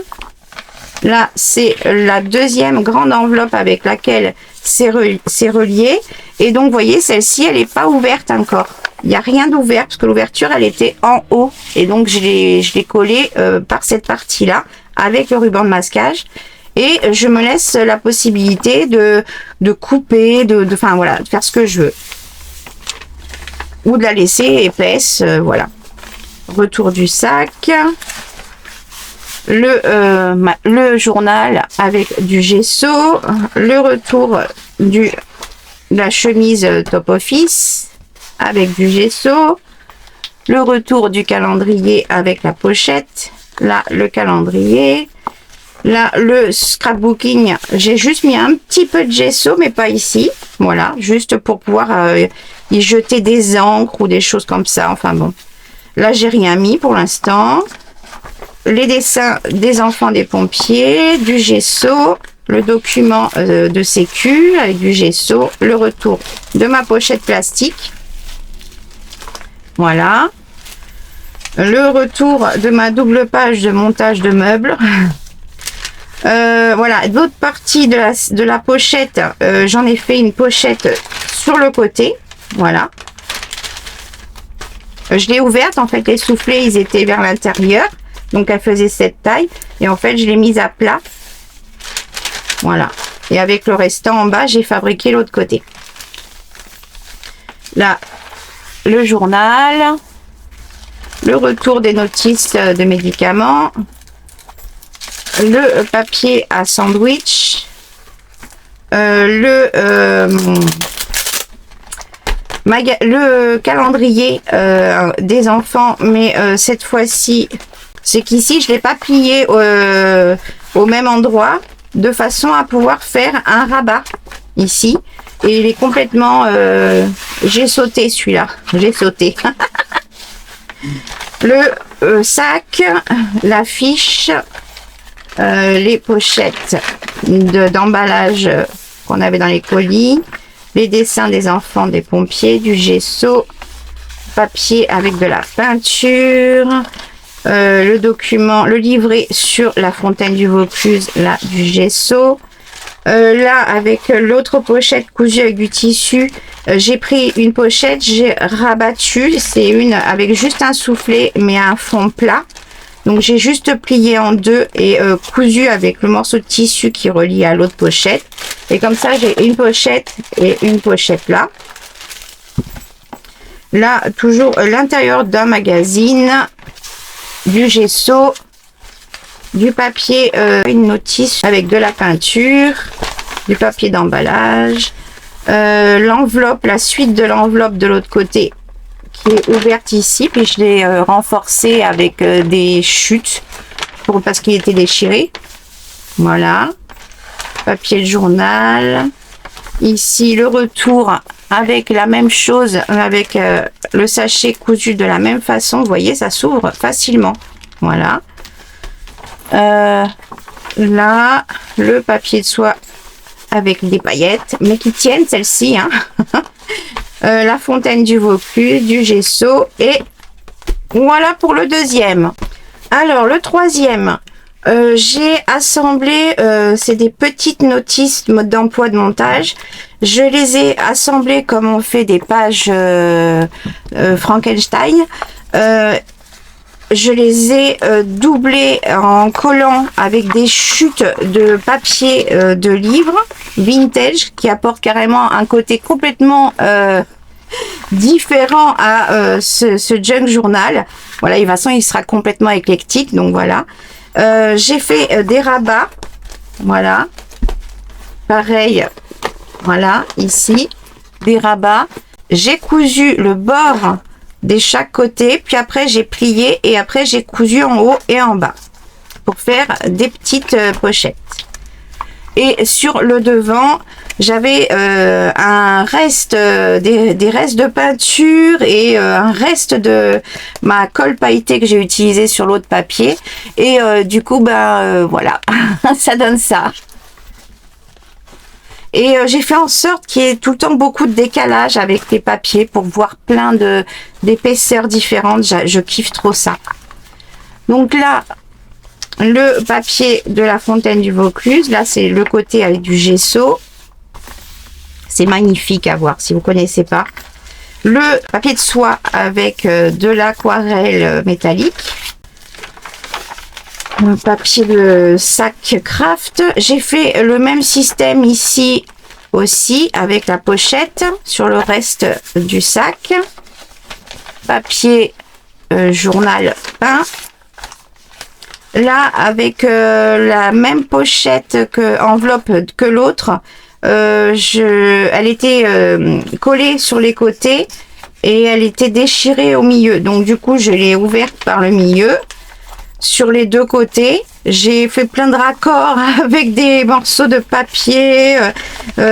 Là, c'est la deuxième grande enveloppe avec laquelle c'est relié. Et donc, vous voyez, celle-ci, elle n'est pas ouverte encore. Il n'y a rien d'ouvert parce que l'ouverture, elle était en haut. Et donc, je l'ai collée par cette partie-là avec le ruban de masquage. Et je me laisse la possibilité de couper, enfin, voilà, de faire ce que je veux. Ou de la laisser épaisse, voilà. Retour du sac. Le journal avec du gesso. Le retour de la chemise Top Office avec du gesso, le retour du calendrier avec la pochette, là le calendrier, là le scrapbooking, j'ai juste mis un petit peu de gesso mais pas ici, voilà, juste pour pouvoir y jeter des encres ou des choses comme ça, enfin bon, là j'ai rien mis pour l'instant, les dessins des enfants des pompiers, du gesso, le document de Sécu avec du gesso, le retour de ma pochette plastique. Voilà. Le retour de ma double page de montage de meubles. Voilà. D'autres parties de la pochette, j'en ai fait une pochette sur le côté. Voilà. Je l'ai ouverte, en fait les soufflets ils étaient vers l'intérieur, donc elle faisait cette taille, et en fait je l'ai mise à plat, voilà, et avec le restant en bas j'ai fabriqué l'autre côté. Là le journal, le retour des notices de médicaments, le papier à sandwich, le calendrier des enfants, mais cette fois-ci c'est qu'ici je l'ai pas plié au même endroit, de façon à pouvoir faire un rabat ici, et il est complètement j'ai sauté celui-là, j'ai sauté. Le sac, l'affiche, les pochettes d'emballage qu'on avait dans les colis, les dessins des enfants, des pompiers, du gesso, papier avec de la peinture, le document, le livret sur la fontaine du Vaucluse, là du gesso. Là avec l'autre pochette cousue avec du tissu, j'ai pris une pochette, j'ai rabattu, c'est une avec juste un soufflet mais un fond plat, donc j'ai juste plié en deux et cousu avec le morceau de tissu qui relie à l'autre pochette, et comme ça j'ai une pochette et une pochette là. Là toujours l'intérieur d'un magazine, du gesso, du papier, une notice avec de la peinture, du papier d'emballage, l'enveloppe, la suite de l'enveloppe de l'autre côté qui est ouverte ici, puis je l'ai renforcé avec des chutes parce qu'il était déchiré. Voilà, papier de journal, ici le retour avec la même chose, avec le sachet cousu de la même façon, vous voyez ça s'ouvre facilement, voilà. Là le papier de soie avec des paillettes mais qui tiennent celle-ci, hein. La fontaine du Vaucluse, du gesso, et voilà pour le deuxième. Alors le troisième, j'ai assemblé, c'est des petites notices mode d'emploi de montage. Je les ai assemblées comme on fait des pages Frankenstein. Je les ai doublées en collant avec des chutes de papier de livres vintage qui apportent carrément un côté complètement différent à ce junk journal. Voilà, et de toute façon il sera complètement éclectique, donc voilà. J'ai fait des rabats, voilà, pareil, voilà, ici, des rabats. J'ai cousu le bord de chaque côté, puis après j'ai plié et après j'ai cousu en haut et en bas pour faire des petites pochettes. Et sur le devant j'avais un reste des restes de peinture et un reste de ma colle pailletée que j'ai utilisé sur l'autre papier, et du coup voilà ça donne ça. Et j'ai fait en sorte qu'il y ait tout le temps beaucoup de décalage avec les papiers pour voir plein d'épaisseurs différentes. Je kiffe trop ça. Donc là, le papier de la fontaine du Vaucluse, là c'est le côté avec du gesso. C'est magnifique à voir si vous connaissez pas. Le papier de soie avec de l'aquarelle métallique. Un papier de sac craft. J'ai fait le même système ici aussi avec la pochette sur le reste du sac. Papier journal peint. Là avec la même pochette que enveloppe que l'autre, elle était collée sur les côtés et elle était déchirée au milieu, donc du coup je l'ai ouverte par le milieu. Sur les deux côtés, j'ai fait plein de raccords avec des morceaux de papier,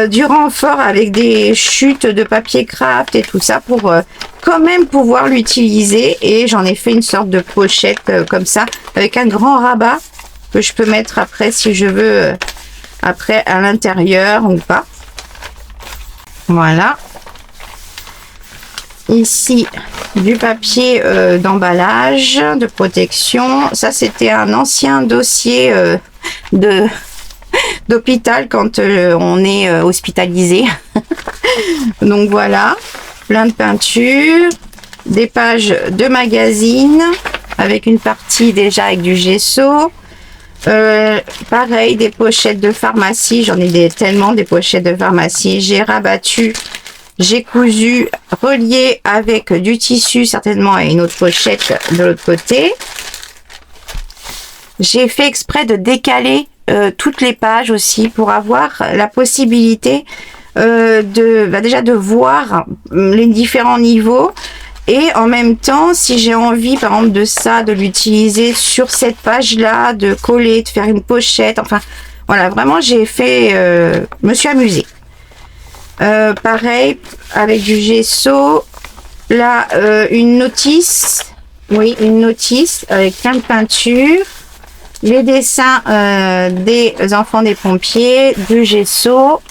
du renfort avec des chutes de papier craft et tout ça pour quand même pouvoir l'utiliser. Et j'en ai fait une sorte de pochette comme ça avec un grand rabat que je peux mettre après si je veux, après à l'intérieur ou pas. Voilà. Ici du papier d'emballage de protection. Ça c'était un ancien dossier d'hôpital quand on est hospitalisé. Donc voilà, plein de peinture, des pages de magazine avec une partie déjà avec du gesso. Pareil, des pochettes de pharmacie, j'en ai tellement des pochettes de pharmacie. J'ai rabattu, j'ai cousu, relié avec du tissu certainement et une autre pochette de l'autre côté. J'ai fait exprès de décaler toutes les pages aussi pour avoir la possibilité déjà de voir les différents niveaux. Et en même temps, si j'ai envie, par exemple, de ça, de l'utiliser sur cette page-là, de coller, de faire une pochette, enfin, voilà, vraiment, j'ai fait, me suis amusée. Pareil, avec du gesso, là, une notice, oui, une notice avec plein de peintures, les dessins des enfants des pompiers, du gesso,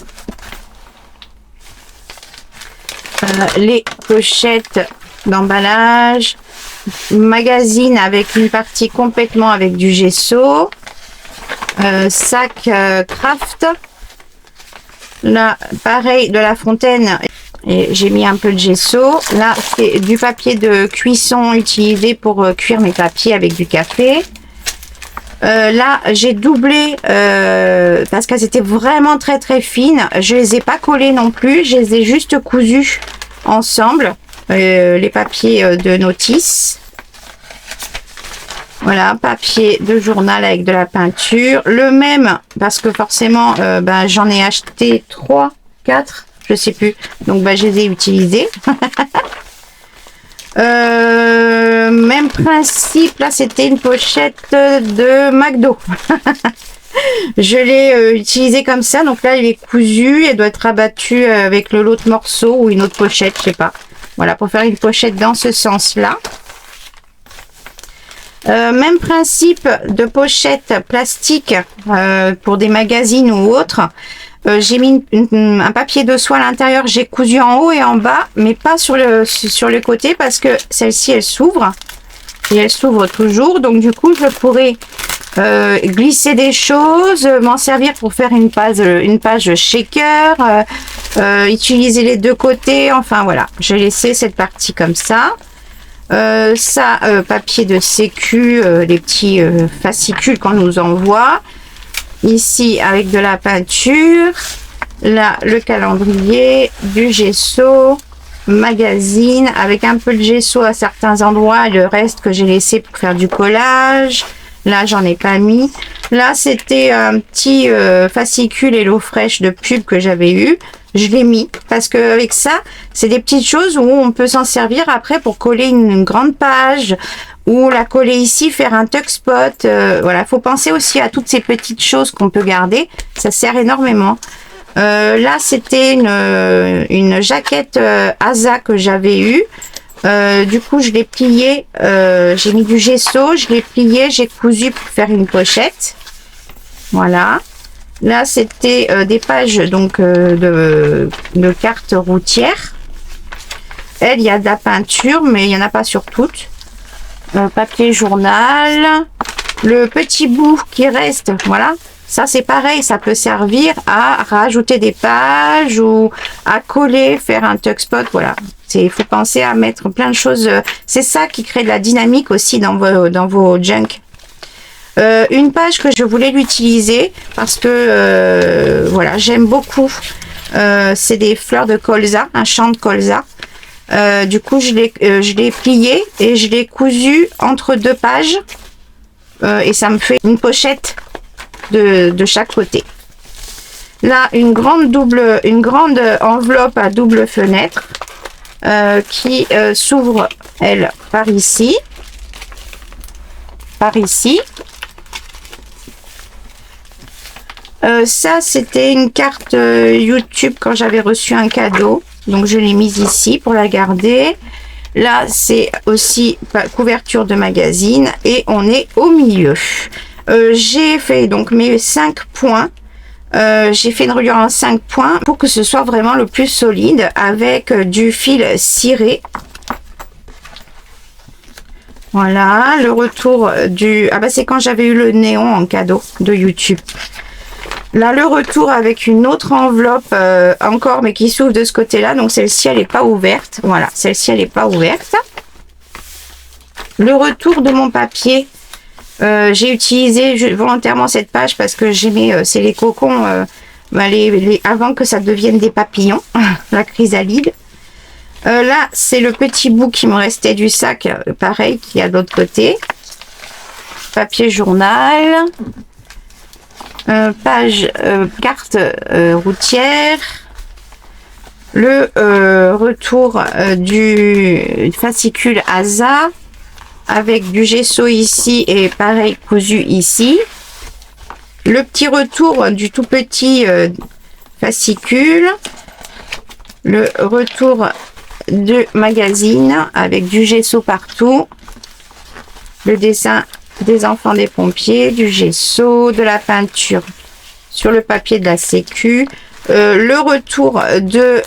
les pochettes d'emballage, magazine avec une partie complètement avec du gesso, sac craft, là pareil de La Fontaine et j'ai mis un peu de gesso. Là c'est du papier de cuisson utilisé pour cuire mes papiers avec du café. Là j'ai doublé parce qu'elles étaient vraiment très fines, je les ai pas collées non plus, je les ai juste cousues ensemble. Les papiers de notice, voilà, papier de journal avec de la peinture, le même parce que forcément j'en ai acheté 3, 4, je sais plus, donc je les ai utilisés. Même principe, là c'était une pochette de McDo. Je l'ai utilisé comme ça, donc là il est cousu, elle doit être rabattue avec l'autre morceau ou une autre pochette, je sais pas. Voilà, pour faire une pochette dans ce sens-là. Même principe de pochette plastique pour des magazines ou autres. J'ai mis un papier de soie à l'intérieur, j'ai cousu en haut et en bas, mais pas sur le côté parce que celle-ci, elle s'ouvre. Et elle s'ouvre toujours, donc du coup, je pourrais glisser des choses, m'en servir pour faire une page shaker, utiliser les deux côtés, enfin voilà, j'ai laissé cette partie comme ça. Papier de sécu, les petits fascicules qu'on nous envoie. Ici avec de la peinture, là le calendrier, du gesso, magazine avec un peu de gesso à certains endroits et le reste que j'ai laissé pour faire du collage. Là j'en ai pas mis. Là c'était un petit fascicule Hello Fresh de pub que j'avais eu, je l'ai mis parce que avec ça c'est des petites choses où on peut s'en servir après pour coller une grande page ou la coller ici, faire un tuck spot. Voilà, faut penser aussi à toutes ces petites choses qu'on peut garder, ça sert énormément. Là c'était une jaquette Asa que j'avais eue. Du coup je l'ai plié, j'ai mis du gesso, je l'ai plié, j'ai cousu pour faire une pochette. Voilà. Là c'était des pages donc de cartes routières. Elle, il y a de la peinture mais il n'y en a pas sur toutes. Papier journal, le petit bout qui reste, voilà, ça c'est pareil, ça peut servir à rajouter des pages ou à coller, faire un tuck spot, voilà. Il faut penser à mettre plein de choses, c'est ça qui crée de la dynamique aussi dans vos junk. Une page que je voulais l'utiliser parce que voilà, j'aime beaucoup, c'est des fleurs de colza, un champ de colza. Du coup je l'ai plié et je l'ai cousu entre deux pages et ça me fait une pochette de chaque côté. Là une grande enveloppe à double fenêtre qui s'ouvre elle par ici, ça c'était une carte YouTube quand j'avais reçu un cadeau. Donc je l'ai mise ici pour la garder. Là c'est aussi couverture de magazine et on est au milieu. J'ai fait donc mes 5 points. J'ai fait une reliure en 5 points pour que ce soit vraiment le plus solide avec du fil ciré. Voilà le retour du... Ah bah c'est quand j'avais eu le néon en cadeau de YouTube. Là, le retour avec une autre enveloppe encore, mais qui s'ouvre de ce côté-là. Donc, celle-ci, elle n'est pas ouverte. Voilà, celle-ci, elle n'est pas ouverte. le retour de mon papier. J'ai utilisé volontairement cette page parce que j'aimais, c'est les cocons, avant que ça devienne des papillons, la chrysalide. Là, c'est le petit bout qui me restait du sac, pareil, qui est à l'autre côté. Papier journal. Page carte routière. Le retour du fascicule ASA avec du gesso ici et pareil cousu ici. Le petit retour du tout petit fascicule. Le retour de magazine avec du gesso partout. Le dessin des enfants des pompiers, du gesso, de la peinture sur le papier de la sécu. Le retour de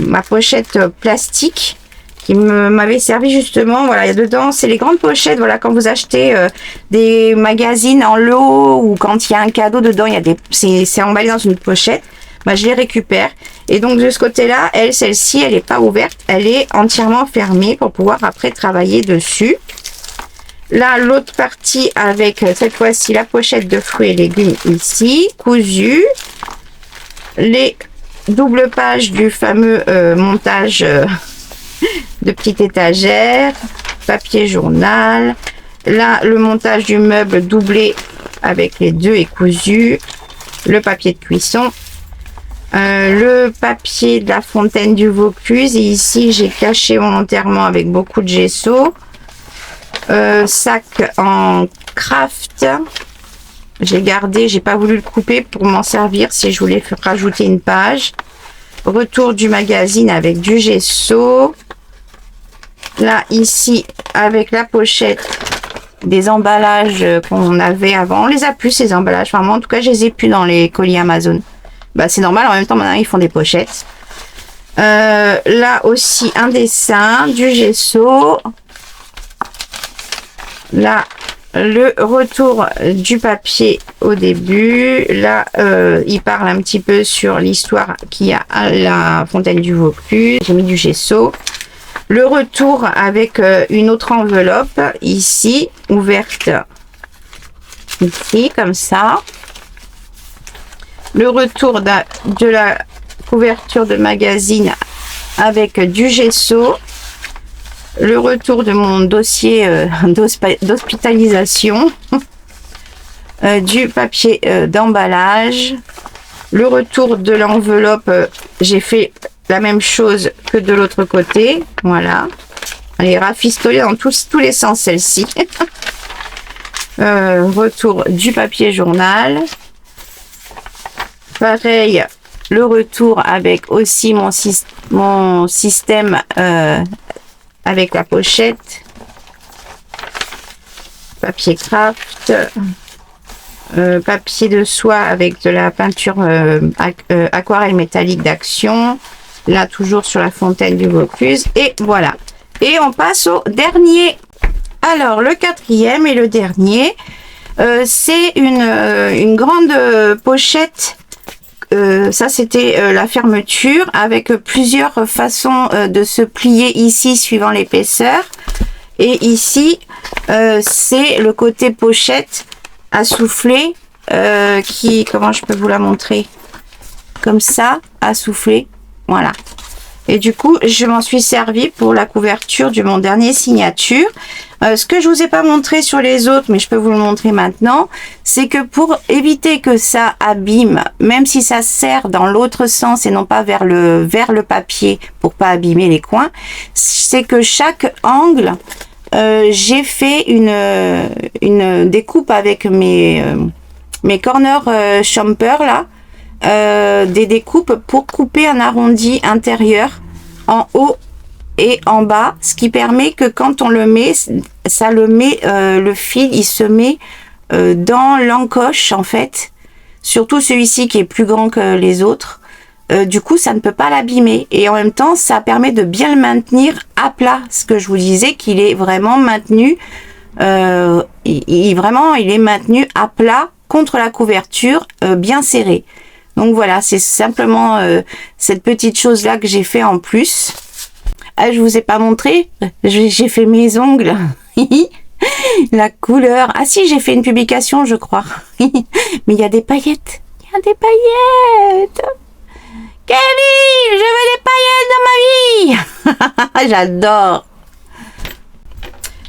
ma pochette plastique qui m'avait servi justement, voilà, il y a dedans, c'est les grandes pochettes, voilà, quand vous achetez des magazines en lot ou quand il y a un cadeau dedans, il y a c'est emballé dans une pochette, bah, je les récupère. Et donc de ce côté-là, celle-ci, elle n'est pas ouverte, elle est entièrement fermée pour pouvoir après travailler dessus. Là, l'autre partie avec cette fois-ci la pochette de fruits et légumes ici, cousue. Les doubles pages du fameux montage de petite étagère, papier journal. Là, le montage du meuble doublé avec les deux et cousu. Le papier de cuisson. Le papier de la fontaine du Vaucluse. Et ici, j'ai caché volontairement avec beaucoup de gesso. Sac en craft. J'ai gardé, j'ai pas voulu le couper pour m'en servir si je voulais rajouter une page. Retour du magazine avec du gesso. Là, ici, avec la pochette des emballages qu'on avait avant. On les a plus, ces emballages. Enfin, moi, en tout cas, je les ai plus dans les colis Amazon. Bah, c'est normal. En même temps, maintenant, ils font des pochettes. Là aussi, un dessin, du gesso. Là, le retour du papier au début. Là, il parle un petit peu sur l'histoire qu'il y a à la fontaine du Vaucluse. J'ai mis du gesso. Le retour avec une autre enveloppe ici, ouverte ici, comme ça. Le retour de la couverture de magazine avec du gesso. Le retour de mon dossier d'hospitalisation. Du papier d'emballage. Le retour de l'enveloppe, j'ai fait la même chose que de l'autre côté. Voilà. Elle est rafistolée dans tous les sens, celle-ci. Retour du papier journal. Pareil, le retour avec aussi mon système avec la pochette. Papier craft. Papier de soie avec de la peinture aquarelle métallique d'Action. Là, toujours sur la fontaine du Vaucluse. Et voilà. Et on passe au dernier. Alors, le quatrième et le dernier, c'est une grande pochette. Ça, c'était la fermeture avec plusieurs façons de se plier ici, suivant l'épaisseur. Et ici, c'est le côté pochette à souffler comment je peux vous la montrer, comme ça, à souffler, voilà. Et du coup, je m'en suis servi pour la couverture de mon dernier signature. Ce que je vous ai pas montré sur les autres, mais je peux vous le montrer maintenant, c'est que pour éviter que ça abîme, même si ça serre dans l'autre sens et non pas vers le papier pour pas abîmer les coins, c'est que chaque angle, j'ai fait une découpe avec mes corner champer là, des découpes pour couper un arrondi intérieur en haut et en bas, ce qui permet que quand on le met, ça le met, le fil il se met dans l'encoche en fait, surtout celui-ci qui est plus grand que les autres. Du coup, ça ne peut pas l'abîmer. Et en même temps, ça permet de bien le maintenir à plat. Ce que je vous disais, qu'il est vraiment maintenu. Il est maintenu à plat contre la couverture, bien serré. Donc voilà, c'est simplement cette petite chose-là que j'ai fait en plus. Ah, je vous ai pas montré. J'ai fait mes ongles. La couleur. Ah si, j'ai fait une publication, je crois. Mais il y a des paillettes. Il y a des paillettes. Kevin, je veux des paillettes dans ma vie. J'adore.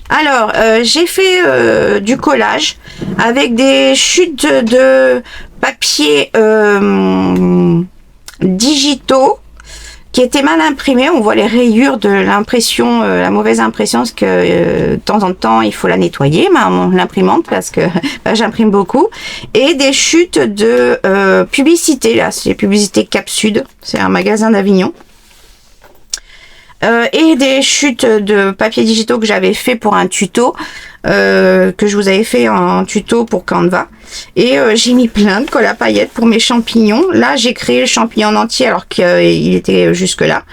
Alors, j'ai fait du collage avec des chutes de papier digitaux qui étaient mal imprimés. On voit les rayures de l'impression, la mauvaise impression, parce que de temps en temps, il faut la nettoyer, l'imprimante, parce que j'imprime beaucoup. Et des chutes de publicité, là, c'est les publicités Cap Sud, c'est un magasin d'Avignon. Et des chutes de papier digitaux que j'avais fait pour un tuto, que je vous avais fait en tuto pour Canva. Et j'ai mis plein de colle à paillettes pour mes champignons. Là, j'ai créé le champignon en entier alors qu'il était jusque là,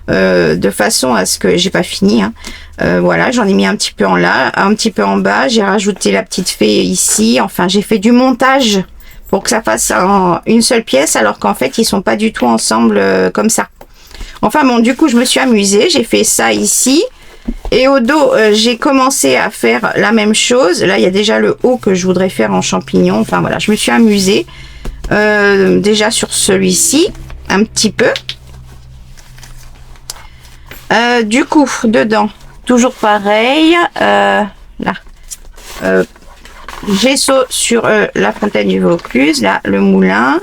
de façon à ce que j'ai pas fini. Hein. Voilà, j'en ai mis un petit peu en là, un petit peu en bas. J'ai rajouté la petite fée ici. Enfin, j'ai fait du montage pour que ça fasse en une seule pièce, alors qu'en fait, ils sont pas du tout ensemble comme ça. Enfin bon, du coup, je me suis amusée. J'ai fait ça ici. Et au dos, j'ai commencé à faire la même chose. Là, il y a déjà le haut que je voudrais faire en champignon. Enfin voilà, je me suis amusée. Déjà sur celui-ci, un petit peu. Du coup, dedans, toujours pareil. Là. Gesso sur la fontaine du Vaucluse. Là, le moulin.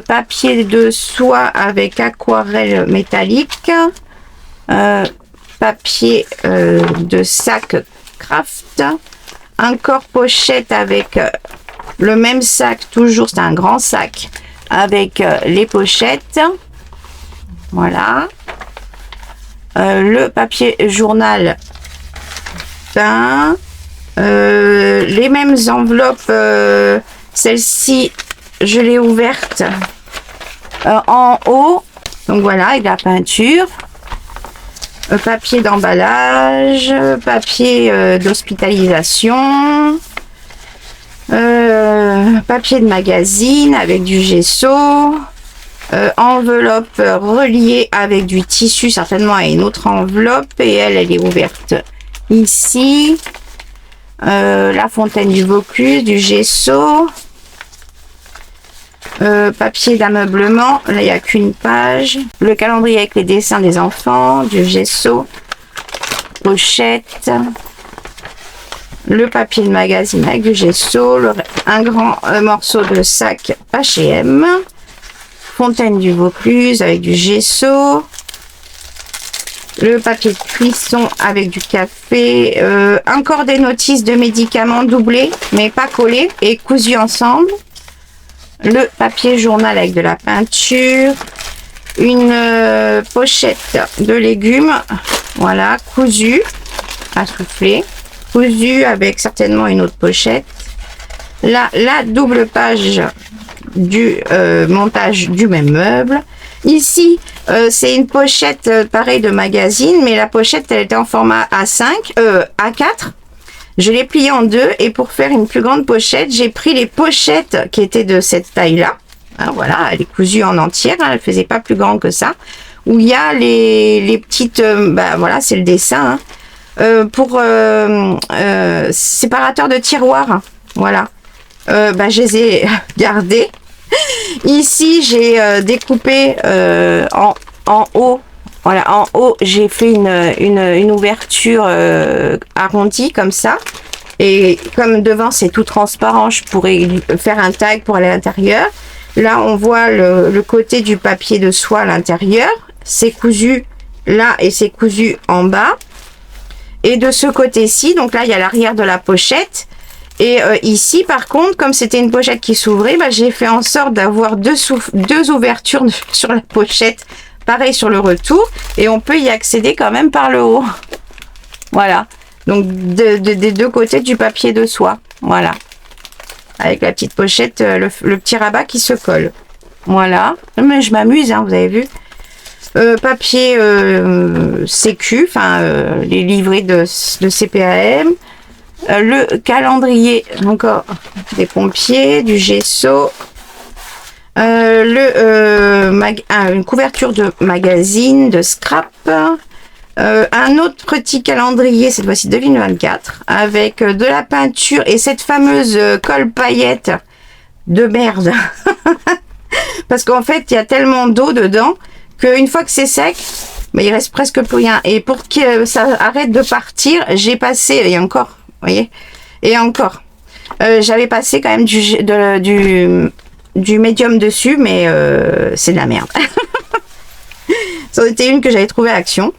Papier de soie avec aquarelle métallique, papier de sac craft, encore pochette avec le même sac, toujours c'est un grand sac avec les pochettes, voilà, le papier journal peint, les mêmes enveloppes, celle-ci je l'ai ouverte en haut, donc voilà, avec la peinture, papier d'emballage, papier d'hospitalisation, papier de magazine avec du gesso, enveloppe reliée avec du tissu, certainement à une autre enveloppe, et elle est ouverte ici, la fontaine du Vaucluse, du gesso, papier d'ameublement, là il n'y a qu'une page, le calendrier avec les dessins des enfants, du gesso, pochette, le papier de magazine avec du gesso, un grand morceau de sac H&M, fontaine du Vaucluse avec du gesso, le papier de cuisson avec du café, encore des notices de médicaments doublés mais pas collés et cousus ensemble, le papier journal avec de la peinture, une pochette de légumes, voilà, cousu à souffler, cousu avec certainement une autre pochette, là la double page du montage du même meuble. Ici c'est une pochette pareil de magazine, mais la pochette elle était en format A5, A4. Je l'ai pliée en deux, et pour faire une plus grande pochette, j'ai pris les pochettes qui étaient de cette taille-là. Hein, voilà, elle est cousue en entière, hein, elle faisait pas plus grand que ça. Où il y a les petites, voilà, c'est le dessin. Hein, pour séparateur de tiroirs, hein, voilà. Je les ai gardés. Ici, j'ai découpé en haut. Voilà, en haut, j'ai fait une ouverture arrondie comme ça. Et comme devant, c'est tout transparent, je pourrais faire un tag pour aller à l'intérieur. Là, on voit le côté du papier de soie à l'intérieur. C'est cousu là et c'est cousu en bas. Et de ce côté-ci, donc là, il y a l'arrière de la pochette. Et ici, par contre, comme c'était une pochette qui s'ouvrait, j'ai fait en sorte d'avoir deux ouvertures sur la pochette. Pareil sur le retour, et on peut y accéder quand même par le haut. Voilà, donc des deux côtés du papier de soie, voilà, avec la petite pochette, le petit rabat qui se colle. Voilà, mais je m'amuse, hein, vous avez vu. Papier sécu, enfin les livrets de CPAM, le calendrier encore des pompiers, du gesso. Une couverture de magazine, de scrap, Un autre petit calendrier, cette fois-ci 2024, avec de la peinture et cette fameuse colle paillette de merde. Parce qu'en fait, il y a tellement d'eau dedans qu'une fois que c'est sec, mais il reste presque plus rien. Et pour que ça arrête de partir, j'ai passé, et encore, vous voyez, et encore. J'avais passé quand même du médium dessus, mais c'est de la merde. Ça était une que j'avais trouvée à Action.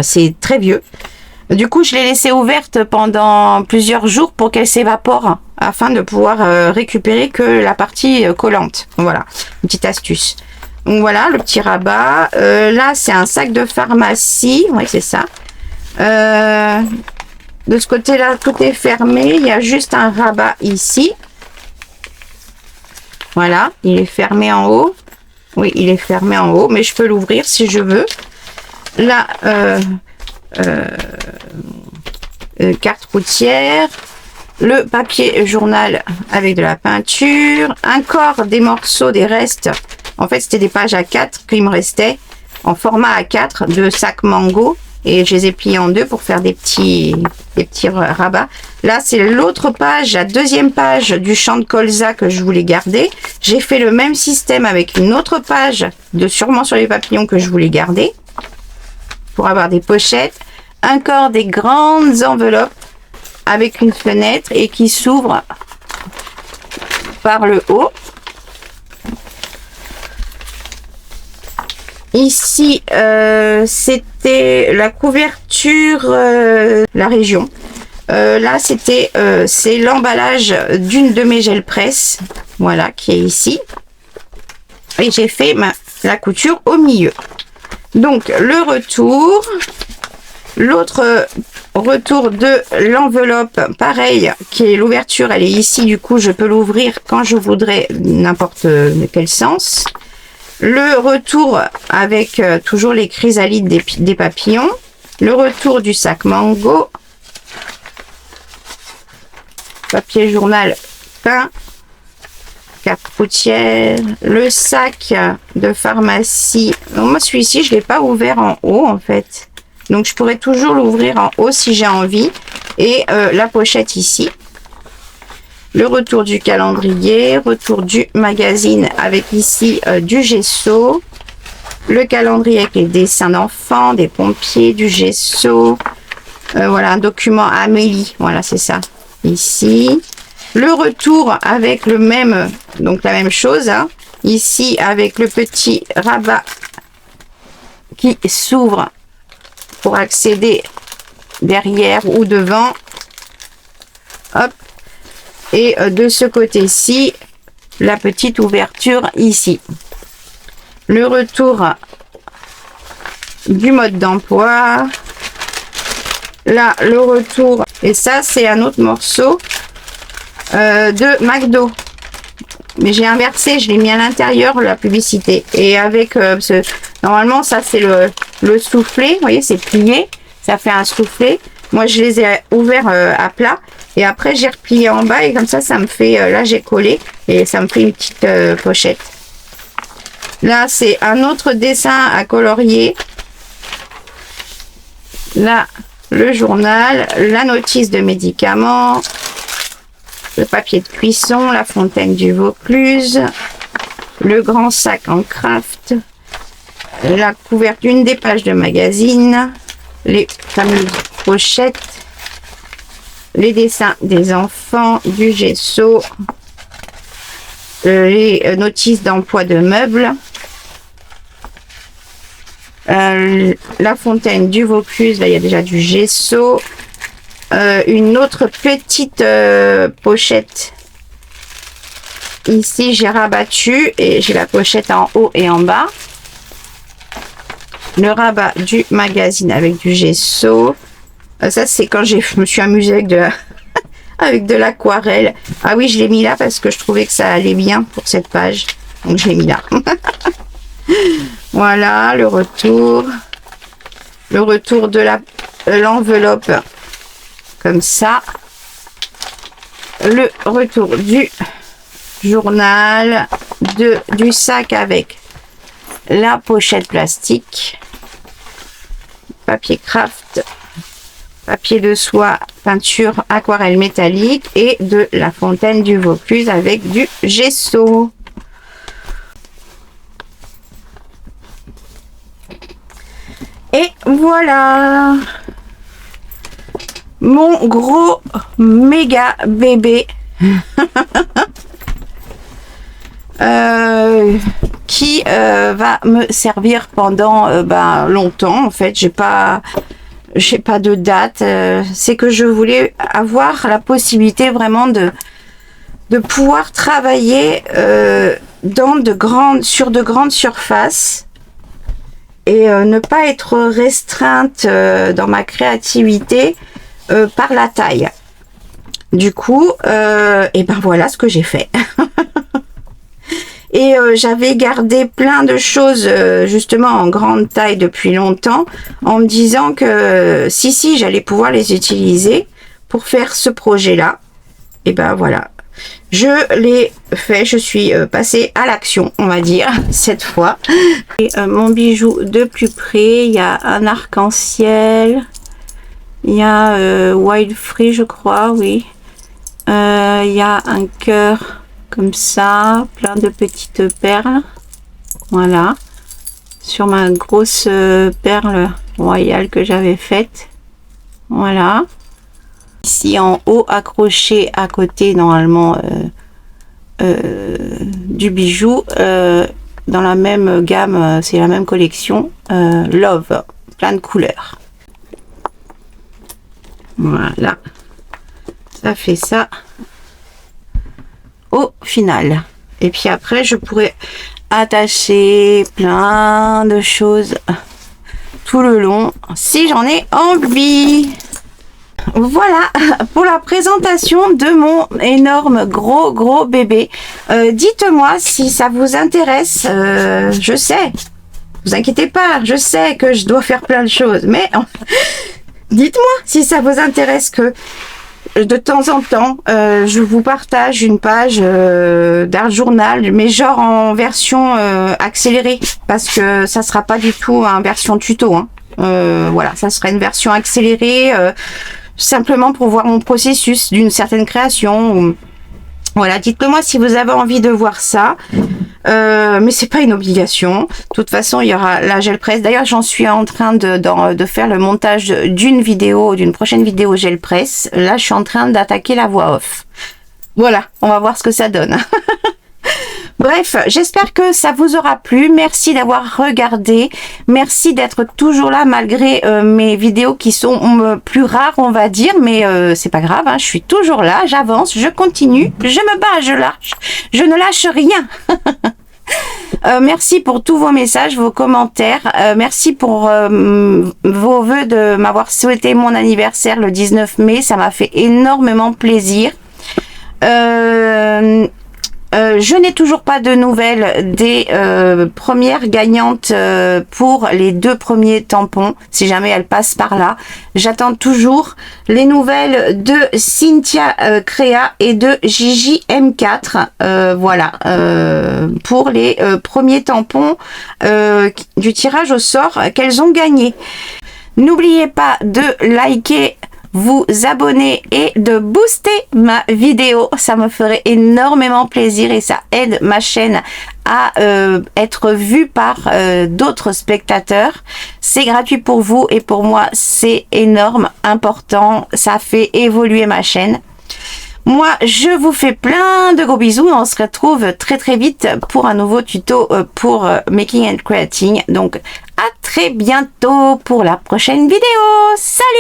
C'est très vieux. Du coup, je l'ai laissée ouverte pendant plusieurs jours pour qu'elle s'évapore afin de pouvoir récupérer que la partie collante. Voilà, une petite astuce. Donc voilà, le petit rabat. Là, c'est un sac de pharmacie. Oui, c'est ça. De ce côté-là, tout est fermé. Il y a juste un rabat ici. Voilà, il est fermé en haut. Oui, il est fermé en haut, mais je peux l'ouvrir si je veux. Là, carte routière, le papier journal avec de la peinture, encore des morceaux, des restes. En fait, c'était des pages A4 qu'il me restait en format A4 de sac mango. Et je les ai pliés en deux pour faire des petits rabats. Là, c'est l'autre page, la deuxième page du champ de colza que je voulais garder. J'ai fait le même système avec une autre page de sûrement sur les papillons que je voulais garder. Pour avoir des pochettes. Encore des grandes enveloppes avec une fenêtre et qui s'ouvrent par le haut. Ici, c'était la couverture, la région. Là, c'est l'emballage d'une de mes gel presse, voilà, qui est ici. Et j'ai fait la couture au milieu. Donc, le retour. L'autre retour de l'enveloppe, pareil, qui est l'ouverture, elle est ici. Du coup, je peux l'ouvrir quand je voudrais, n'importe quel sens. Le retour avec toujours les chrysalides des papillons. Le retour du sac mango. Papier journal peint. Carte routière. Le sac de pharmacie. Donc, moi, celui-ci, je ne l'ai pas ouvert en haut, en fait. Donc, je pourrais toujours l'ouvrir en haut si j'ai envie. Et la pochette ici. Le retour du calendrier, retour du magazine avec ici du gesso, le calendrier avec les dessins d'enfants, des pompiers, du gesso, voilà un document Amélie, voilà c'est ça, ici. Le retour avec le même, donc la même chose, hein, ici avec le petit rabat qui s'ouvre pour accéder derrière ou devant, hop. Et de ce côté-ci, la petite ouverture ici. Le retour du mode d'emploi. Là, le retour. Et ça, c'est un autre morceau de McDo. Mais j'ai inversé, je l'ai mis à l'intérieur, la publicité. Et avec, normalement, ça, c'est le soufflet. Vous voyez, c'est plié. Ça fait un soufflet. Moi, je les ai ouverts à plat. Et après, j'ai replié en bas. Et comme ça, ça me fait... là, j'ai collé. Et ça me fait une petite pochette. Là, c'est un autre dessin à colorier. Là, le journal. La notice de médicaments. Le papier de cuisson. La fontaine du Vaucluse. Le grand sac en craft. La couverture d'une des pages de magazine. Les fameuses pochettes, les dessins des enfants, du gesso, les notices d'emploi de meubles, la fontaine du Vaucluse, là il y a déjà du gesso, une autre petite pochette. Ici j'ai rabattu et j'ai la pochette en haut et en bas. Le rabat du magazine avec du gesso. Ça, c'est quand je me suis amusée avec avec de l'aquarelle. Ah oui, je l'ai mis là parce que je trouvais que ça allait bien pour cette page. Donc, je l'ai mis là. Voilà, le retour. Le retour de l'enveloppe. Comme ça. Le retour du journal. Du sac avec la pochette plastique. papier craft, papier de soie, peinture aquarelle métallique et de la fontaine du Vaucluse avec du gesso. Et voilà mon gros méga bébé qui va me servir pendant longtemps. En fait, j'ai pas de date. C'est que je voulais avoir la possibilité vraiment de pouvoir travailler sur de grandes surfaces et ne pas être restreinte dans ma créativité par la taille. Du coup, et ben voilà ce que j'ai fait. Et j'avais gardé plein de choses justement en grande taille depuis longtemps, en me disant que si j'allais pouvoir les utiliser pour faire ce projet-là. Et ben voilà, je l'ai fait, je suis passée à l'action, on va dire, cette fois. Et mon bijou de plus près, il y a un arc-en-ciel, il y a Wild Free, je crois, oui. Il y a un cœur comme ça, plein de petites perles, voilà, sur ma grosse perle royale que j'avais faite, voilà. Ici en haut, accroché à côté normalement du bijou, dans la même gamme, c'est la même collection, Love, plein de couleurs. Voilà, ça fait ça au final. Et puis après, je pourrais attacher plein de choses tout le long si j'en ai envie. Voilà pour la présentation de mon énorme gros bébé. Dites-moi si ça vous intéresse. Je sais, vous inquiétez pas, je sais que je dois faire plein de choses, mais dites-moi si ça vous intéresse que de temps en temps je vous partage une page d'art journal, mais genre en version accélérée, parce que ça sera pas du tout en version tuto, hein. Voilà, ça sera une version accélérée, simplement pour voir mon processus d'une certaine création. Voilà, dites-le moi si vous avez envie de voir ça, mais c'est pas une obligation. De toute façon, il y aura la gel presse. D'ailleurs, j'en suis en train de faire le montage d'une prochaine vidéo gel presse. Là, je suis en train d'attaquer la voix off. Voilà, on va voir ce que ça donne. Bref, j'espère que ça vous aura plu. Merci d'avoir regardé. Merci d'être toujours là malgré mes vidéos qui sont plus rares, on va dire. Mais c'est pas grave, hein, je suis toujours là, j'avance, je continue, je me bats, je ne lâche rien. Merci pour tous vos messages, vos commentaires. Merci pour vos vœux de m'avoir souhaité mon anniversaire le 19 mai. Ça m'a fait énormément plaisir. Je n'ai toujours pas de nouvelles des premières gagnantes pour les 2 premiers tampons, si jamais elles passent par là. J'attends toujours les nouvelles de Cynthia Créa et de Gigi M4. Voilà, pour les premiers tampons du tirage au sort qu'elles ont gagné. N'oubliez pas de liker, vous abonner et de booster ma vidéo, ça me ferait énormément plaisir et ça aide ma chaîne à être vue par d'autres spectateurs. C'est gratuit pour vous et pour moi c'est énorme, important, ça fait évoluer ma chaîne. Moi, je vous fais plein de gros bisous. On se retrouve très vite pour un nouveau tuto pour Making and Creating. Donc, à très bientôt pour la prochaine vidéo. Salut!